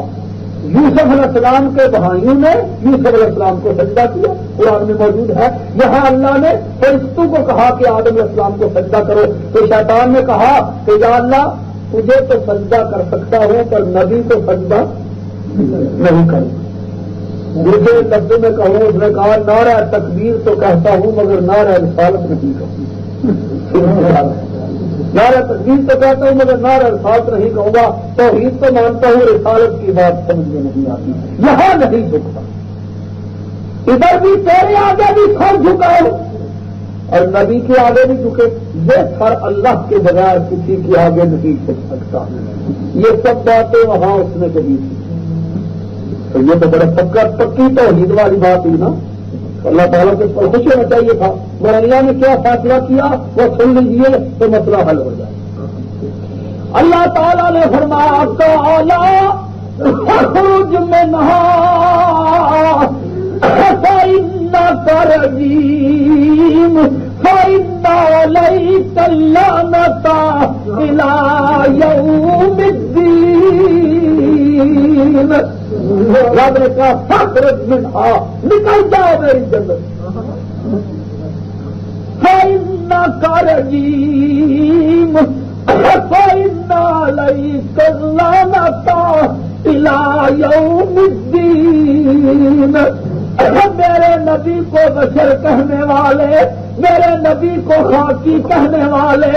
یوسف علیہ السلام کے بھائیوں نے یوسف علیہ السلام کو سجدہ کیا، قرآن میں موجود ہے۔ یہاں اللہ نے فرشتوں کو کہا کہ آدم علیہ السلام کو سجدہ کرو، تو شیطان نے کہا کہ یا اللہ تجھے تو سجدہ کر سکتا ہوں پر نبی کو سجدہ نہیں کروں۔ دوسرے لفظوں میں کہوں، اس نے کہا نعرہ تکبیر تو کہتا ہوں مگر نعرہ رسالت نہیں کہوں، نعرہ تکبیر تو کہتا ہوں مگر نعرہ رسالت نہیں کہوں گا، توحید تو مانتا ہوں، رسالت کی بات سمجھ میں نہیں آتی، یہاں نہیں جھکتا، ادھر بھی تیرے آگے بھی سر جھکاؤ اور نبی کے آگے بھی جھکے، یہ سر اللہ کے بغیر کسی کے آگے نہیں جھک سکتا۔ یہ سب باتیں وہاں اس نے کہی تھی، تو یہ تو بڑا پکی توحید والی بات ہوئی نا۔ اللہ تعالیٰ کو اس پر خوش ہونا چاہیے تھا، مگر اللہ نے کیا فیصلہ کیا وہ سن لیجیے تو مسئلہ حل ہو جائے۔ اللہ تعالیٰ نے فرمایا تعالیٰ فاخرج منها فإنك رجيم فإن عليك اللعنة إلى يوم الدين. رب نے کہا فاخرج منها، نکل جاؤ میری جنت. فإنك رجيم فإن عليك اللعنة إلى يوم الدين. میرے نبی کو بشر کہنے والے، میرے نبی کو خاکی کہنے والے،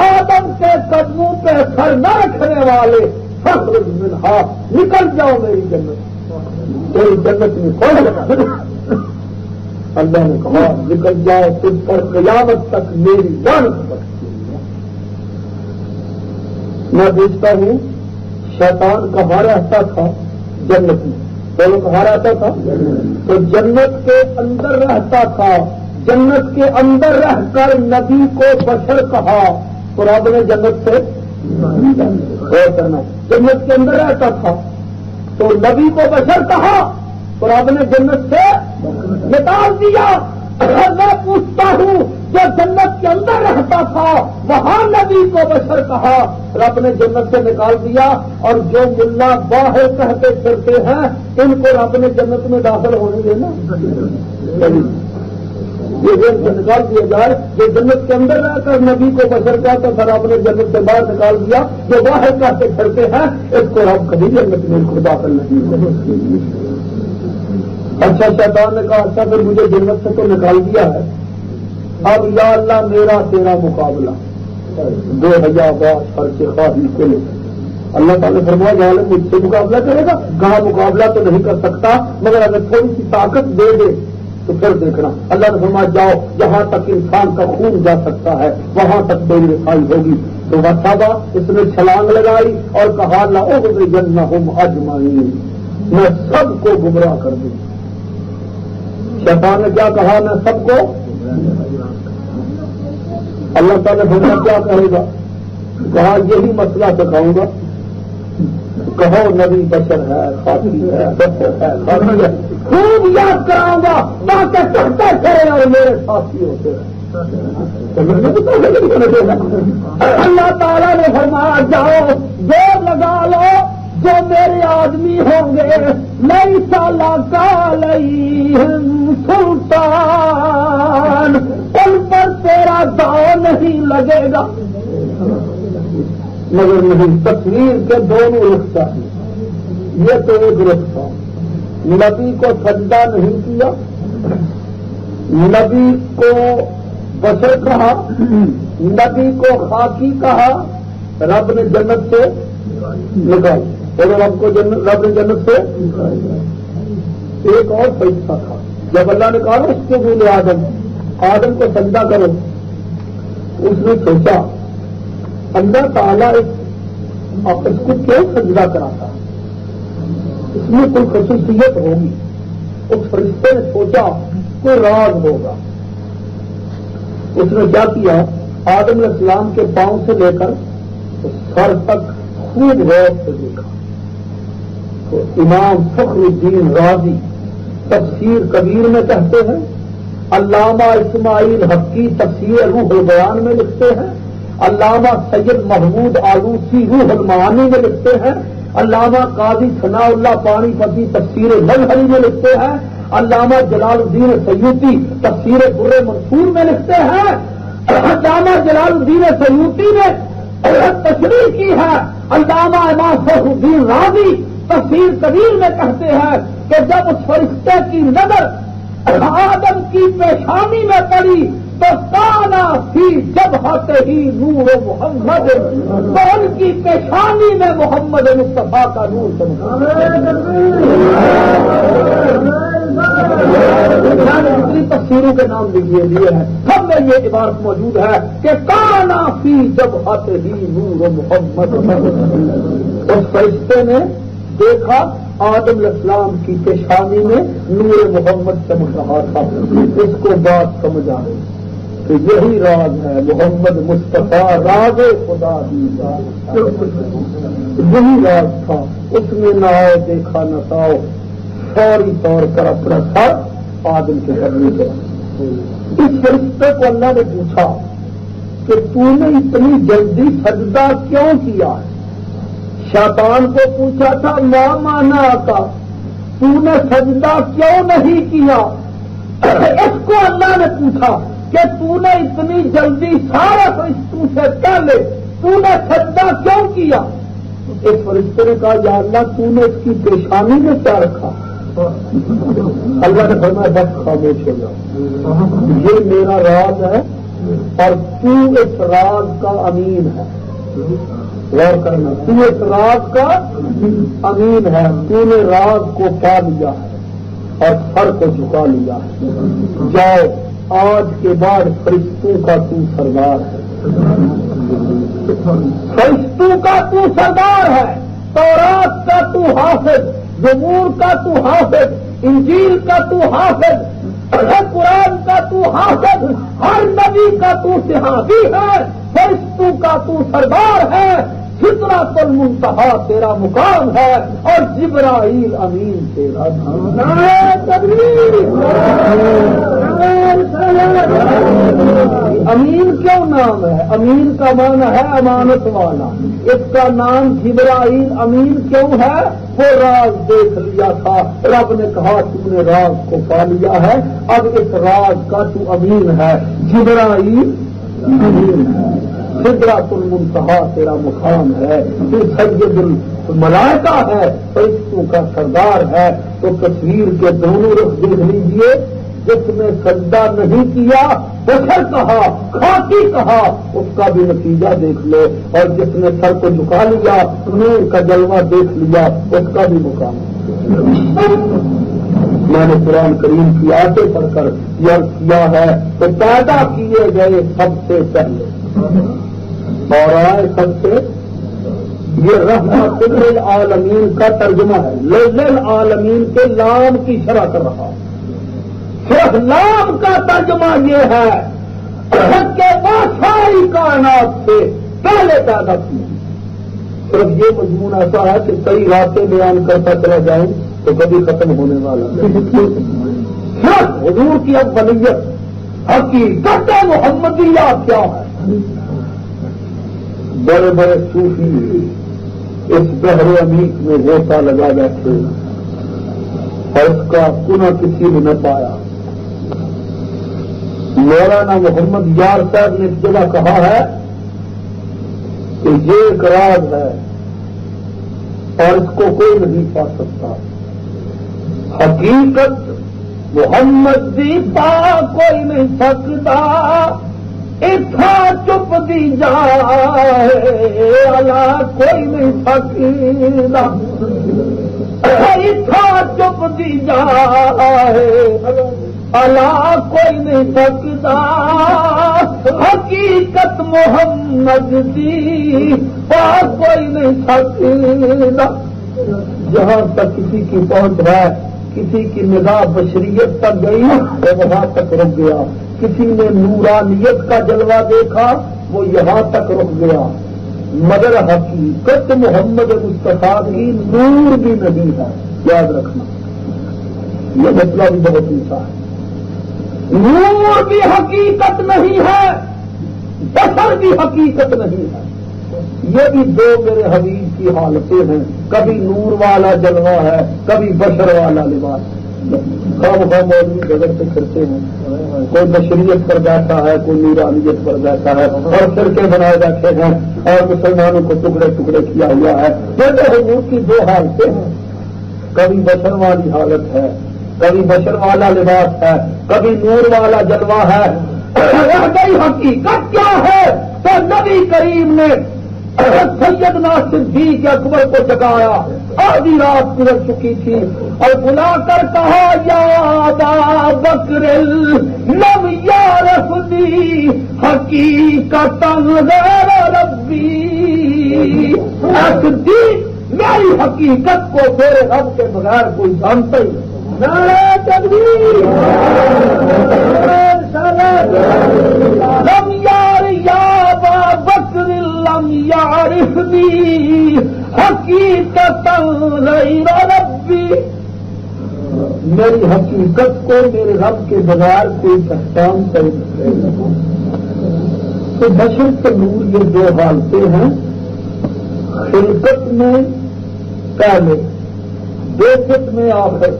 آدم کے قدموں پہ سر نہ رکھنے والے، فاخرج منها، نکل جاؤ میری جنت. میری جنت میں کون لگا؟ اللہ نے کہا نکل جاؤ، تم پر قیامت تک میری لعنت بخشی. میں دیکھتا ہوں شیطان کہاں رہتا تھا؟ جنت میں. بولو کہاں رہتا تھا؟ تو جنت کے اندر رہتا تھا. جنت کے اندر رہ کر نبی کو بشر کہا تو رب نے جنت سے کرنا. جنت کے اندر رہتا تھا تو نبی کو بشر کہا تو رب نے جنت سے نکال دیا. میں پوچھتا ہوں جو جنت کے اندر رہتا تھا وہاں نبی کو بشر کہا، رب نے جنت سے نکال دیا، اور جو ملا باہر کہتے پھرتے ہیں ان کو رب نے جنت میں داخل ہونے دینا. یہ جنت سے نکال دیا جائے. جو جنت کے اندر رہ کر نبی کو بشر کہتا تھا رب نے جنت سے باہر نکال دیا. جو باہر کہتے پھرتے ہیں اس کو رب کبھی جنت میں داخل نہیں. اچھا شیطان نے کہا اچھا پھر مجھے جنت سے تو نکال دیا ہے، اب یا اللہ میرا تیرا مقابلہ 2000 باش خرچ خواہی کو لے. اللہ تعالیٰ نے فرمایا ظالم مجھ سے مقابلہ کرے گا؟ کہا مقابلہ تو نہیں کر سکتا مگر اگر تھوڑی سی طاقت دے دے تو پھر دیکھنا. اللہ نے فرمایا جاؤ جہاں تک انسان کا خون جا سکتا ہے وہاں تک میری رسائی ہوگی. تو وصابہ اس نے چھلانگ لگائی اور کہا لأغوینہم اجمعین، میں سب کو گمراہ کر دوں. شیطان نے کیا کہا؟ میں سب کو. اللہ تعالیٰ نے فرمایا کیا کہے گا؟ کہا یہی مسئلہ سکھاؤں گا. کہو نبی بشر ہے، خاطی ہے، بشر ہے، خاطی ہے، خوب یاد کراؤں گا تاکہ چڑھتے چلے اور میرے ساتھی ہوتے ہیں. اللہ تعالیٰ نے فرمایا جاؤ زور لگا لو جو میرے آدمی ہوں گے لیس لک علیہم سلطان، ان پر تیرا داؤ نہیں لگے گا. مگر نہیں، تصویر کے دونوں رخ چاہیے. یہ تو ایک رخ تھا، نبی کو سجدہ نہیں کیا، نبی کو بشر کہا، نبی کو خاکی کہا، رب نے جنت سے نکال. اور رب نے جنت سے ایک اور فیصلہ تھا. جب اللہ نے کہا اس کو بولے آدم کو سجدہ کرو، اس نے سوچا اللہ تعالیٰ اس کو کیوں سجدہ کراتا؟ اس میں کوئی خصوصیت ہوگی. اس فرشتے نے سوچا کوئی راز ہوگا. اس نے کیا کیا؟ آدم علیہ السلام کے پاؤں سے لے کر سر تک خوب غور سے دیکھا. تو امام فخر الدین رازی تفسیر کبیر میں کہتے ہیں، علامہ اسماعیل حقی تفسیر روح البیان میں لکھتے ہیں، علامہ سید محمود آلوسی روح المعانی میں لکھتے ہیں، علامہ قاضی ثناء اللہ پانی پتی تفسیر مظہری میں لکھتے ہیں، علامہ جلال الدین سیوطی تفسیر برِ منصور میں لکھتے ہیں. علامہ جلال الدین سیوطی نے تشریح کی ہے. علامہ امام فخر الدین رازی تفسیر کبیر میں کہتے ہیں کہ جب اس فرشتے کی نظر آدم کی پیشانی میں پڑی تو کانا فی جبہتہ ہی نور محمد، تو ان کی پیشانی میں محمد مصطفیٰ کا نور چمکا. دوسری تفسیروں کے نام دیے ہیں، سب میں یہ عبارت موجود ہے کہ کانا فی جبہتہ ہی نور محمد. اس فرشتے نے دیکھا آدم علیہ السلام کی پیشانی میں نور محمد چمک رہا تھا. اس کو بات سمجھ آ گئی. تو یہی راز ہے محمد مصطفیٰ راز خدا دیدہ، یہی راز تھا. اس نے نہ آئے دیکھا نہ ساؤ، فوری طور پر اپنا سر آدم کے کرنے کے. اس فرشتے کو اللہ نے پوچھا کہ تو نے اتنی جلدی سجدہ کیوں کیا ہے؟ شیطان کو پوچھا تھا ما مانا آتا، تو نے سجدہ کیوں نہیں کیا؟ اس کو اللہ نے پوچھا کہ تو نے اتنی جلدی سارے فرشتوں سے پہلے تو نے سجدہ کیوں کیا؟ اس فرشتے نے کہا یا اللہ تو نے اس کی پیشانی میں کیا رکھا؟ اللہ نے فرمایا بس خاموش ہو جاؤ، یہ میرا راز ہے اور تو اس راز کا امین ہے. غور کرنا، تو اس راز کا امین ہے. تو نے راز کو پا لیا ہے اور سر کو جھکا لیا ہے. جاؤ آج کے بعد فرشتوں کا تو سردار ہے، فرشتوں کا تو سردار ہے، تورات کا تو حافظ، زبور کا تو حافظ، انجیل کا تو حافظ، قرآن کا تو حافظ، ہر نبی کا تو صحابی ہے، فرشتوں کا تو سردار ہے. سدرۃ المنتہا تیرا مقام ہے اور جبرائیل امین تیرا امین کیوں نام ہے؟ امین کا معنی ہے امانت والا. اس کا نام جبرائیل امین کیوں ہے؟ وہ راز دیکھ لیا تھا، رب نے کہا تو نے راز کو پا لیا ہے، اب اس راز کا تو امین ہے. جبرائیل امین ہے، سدرۃ المنتہا تیرا مقام ہے، پھر سید الملائکہ ہے، فرشتوں کا سردار ہے. تو تصویر کے دونوں رخ دیکھ لیجئے. جس نے سجدہ نہیں کیا بشر کہا، خاکی کہا، اس کا بھی نتیجہ دیکھ لو، اور جس نے سر کو جھکا لیا نور کا جلوہ دیکھ لیا اس کا بھی مقام. میں نے قرآن کریم کی آیتیں پڑھ کر یہ کیا ہے تو پیدا کیے گئے سب سے پہلے اور آئے سب سے. یہ رحمت للعالمین کا ترجمہ ہے. للعالمین کے لام کی شرح کر رہا، صرف لام کا ترجمہ یہ ہے کہ وہ ساری کائنات سے پہلے پیدا کی. صرف یہ مضمون ایسا ہے کہ کئی راتیں بیان کرتا چلا جائیں تو کبھی ختم ہونے والا. صرف حضور کی اولیت حقیقت محمدیہ کیا ہے؟ بڑے بڑے صوفی اس بحر عمیق میں غوطہ لگا بیٹھے اور اس کا کنہ کسی نے نہ پایا. مولانا محمد یار صاحب نے اس جگہ کہا ہے کہ یہ ایک راز ہے اور اس کو کوئی نہیں پا سکتا. حقیقت محمد دی پا کوئی نہیں سکتا، اتھا چپ دی جائے اللہ کوئی نہیں سکتا، اتھا چپ دی جائے اللہ کوئی نہیں سکتا. حقیقت محمد دی پا کوئی نہیں سکتا. جہاں تک کسی کی پہنچ ہے، کسی کی نگاہ بشریت تک گئی وہ وہاں تک رک گیا. کسی نے نورانیت کا جلوہ دیکھا وہ یہاں تک رک گیا. مگر حقیقت محمد مصطفیٰ کی نور بھی نہیں ہے. یاد رکھنا یہ مسئلہ بھی بہت اونچا ہے. نور بھی حقیقت نہیں ہے، بشر بھی حقیقت نہیں ہے. یہ بھی دو میرے حبیب کی حالتیں ہیں، کبھی نور والا جلوہ ہے، کبھی بشر والا لباس. خام مولوی جگہ سے کرتے ہیں، کوئی بشریت پر بیٹھا ہے، کوئی نورانیت پر بیٹھا ہے اور فرقے بنائے بیٹھے ہیں اور مسلمانوں کو ٹکڑے ٹکڑے کیا ہوا ہے. یہ حضور کی دو حالتیں ہیں، کبھی بشر والی حالت ہے، کبھی بشر والا لباس ہے، کبھی نور والا جلوہ ہے. رہ گئی حقیقت کیا ہے تو نبی کریم نے سیدنا صدیق اکبر کو جگایا. آدھی رات گزر چکی تھی اور بلا کر کہا یا ابا بکر لم یعرفنی حقیقت غیر ربی. صدیق میری حقیقت کو میرے رب کے بغیر کوئی جانتا ہی نہیں. نعرہ تکبیر لم یار یا ابا بکر لم یعرفنی حقیقتا غیر ربی، میری حقیقت کو میرے رب کے بغیر کوئی پہچان کرے. تو بشر تنور یہ دو حالتیں ہیں، خلقت میں پہلے، بیست میں آخر.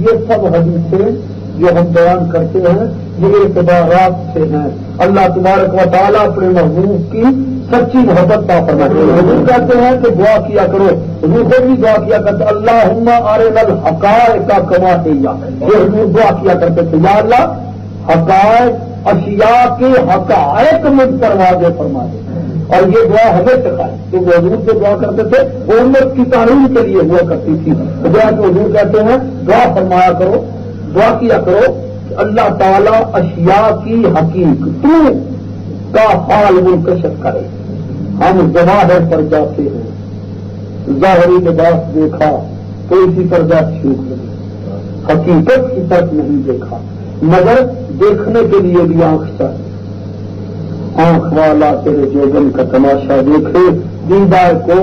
یہ سب حدیثیں جو ہم بیان کرتے ہیں یہ اعتبارات سے ہیں. اللہ تبارک و تعالیٰ اپنے محبوب کی سچی محبت کا فرماتے ہیں. حضور کہتے ہیں کہ دعا کیا کرو، حضور خود بھی دعا کیا کرتے اللہم ارنا الحقائق کما ہی. یہ حضور دعا کیا کرتے تھے یا اللہ حقائق اشیاء کے حقائق مجھ پر واضح فرما دے. اور یہ دعا ہمیں سکھائے کیونکہ حضور جو دعا کرتے تھے وہ امت کی تعلیم کے لیے ہوا کرتی تھی. دعا کہ حضور کہتے ہیں دعا فرمایا کرو، دعا کیا کرو کہ اللہ تعالیٰ اشیاء کی حقیقتوں کا حال منکشف کرے. ہم ظواہر پر جاتے ہیں، ظاہری لباس دیکھا تو اسی پر جا چھوٹ لگی، حقیقت کی طرف نہیں دیکھا. مگر دیکھنے کے لیے بھی آنکھ چاہیے. آنکھ والا تیرے جوبن کا تماشا دیکھے، دیدار کو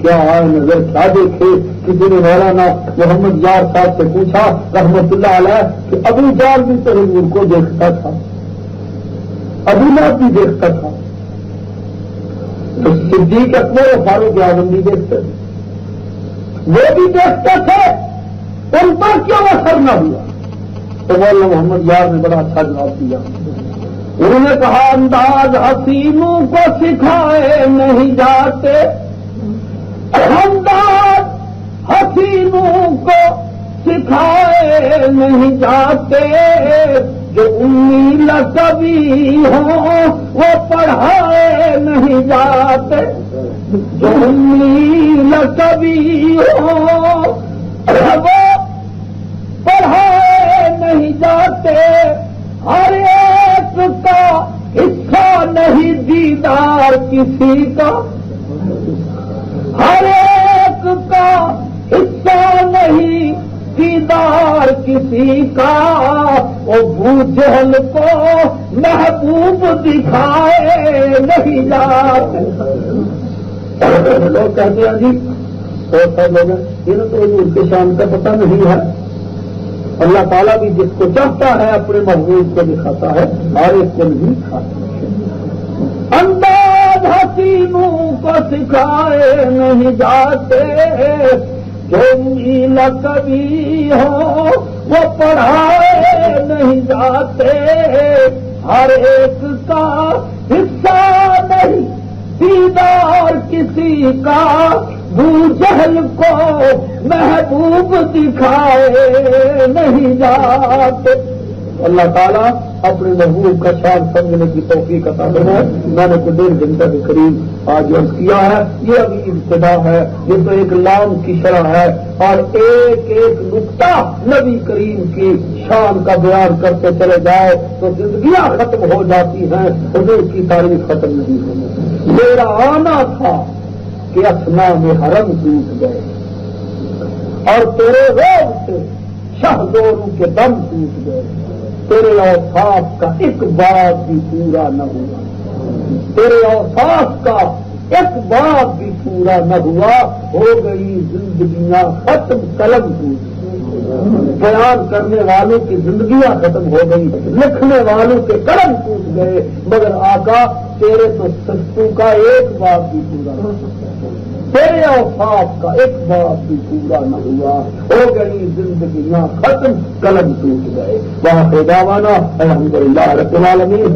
کیا آئے نظر کیا دیکھے. کسی نے مولانا محمد یار صاحب سے پوچھا رحمت اللہ علیہ کہ ابو جال بھی تو حضور کو دیکھتا تھا، ابو لہب بھی دیکھتا تھا، تو صدیق اکبر اور فاروق اعظم بھی دیکھتے تھے، وہ بھی دیکھتے تھے، ان پر کیوں اثر نہ ہوا؟ تو مولانا محمد یار نے بڑا اچھا جواب دیا. انہوں نے کہا انداز حسینوں کو سکھائے نہیں جاتے، انداز حسینوں کو سکھائے نہیں جاتے، جو امی لقبی ہوں وہ پڑھائے نہیں جاتے، جو امی لقبی ہوں وہ پڑھائے نہیں جاتے. ہر ایک کا حصہ نہیں دیدار کسی کا، ہر ایک کا حصہ نہیں دیدار کسی کا. وہ ابو جہل کو محبوب دکھائے نہیں جاتے. لوگ کہتے ہیں جی اور سب لوگ انہیں تو ان کے شان کا پتہ نہیں ہے. اللہ تعالیٰ بھی جس کو چاہتا ہے اپنے محبوب کو دکھاتا ہے، ہر ایک کو نہیں دکھاتا. انداز حسینوں کو سکھائے نہیں جاتے، جو میلا کبھی ہو وہ پڑھائے نہیں جاتے. ہر ایک کا حصہ نہیں دیدار کسی کا، بو جہل کو محبوب دکھائے نہیں جاتے. اللہ تعالیٰ اپنے محبوب کا شان سمجھنے کی توفیق عطا فرمائے. میں نے کوئی 1.5 گھنٹے کے قریب آج عرض کیا ہے. یہ ابھی ابتدا ہے، یہ تو ایک لام کی شرح ہے، اور ایک ایک نقطہ نبی کریم کی شان کا بیان کرتے چلے جائے تو زندگیاں ختم ہو جاتی ہیں، حضور کی تاریخ ختم نہیں ہوتی. میرا آنا تھا کہ اسنام حرم ٹوٹ گئے اور تیرے روب سے شہزوروں کے دم ٹوٹ گئے. تیرے اوصاف کا ایک بات بھی پورا نہ ہوا، تیرے اوصاف کا ایک بات بھی پورا نہ ہوا. ہو گئی زندگیاں ختم، قلم ٹوٹ. بیان کرنے والوں کی زندگیاں ختم ہو گئی، لکھنے والوں کے قلم ٹوٹ گئے، مگر آقا تیرے تو سستوں کا ایک بات بھی پورا نہ ہوا، تیرے اوصاف کا ایک بات بھی پورا نہ ہوا. ہو گئی زندگیاں ختم، قلم ٹوٹ گئے. وہاں دعوانا الحمدللہ رب العالمین.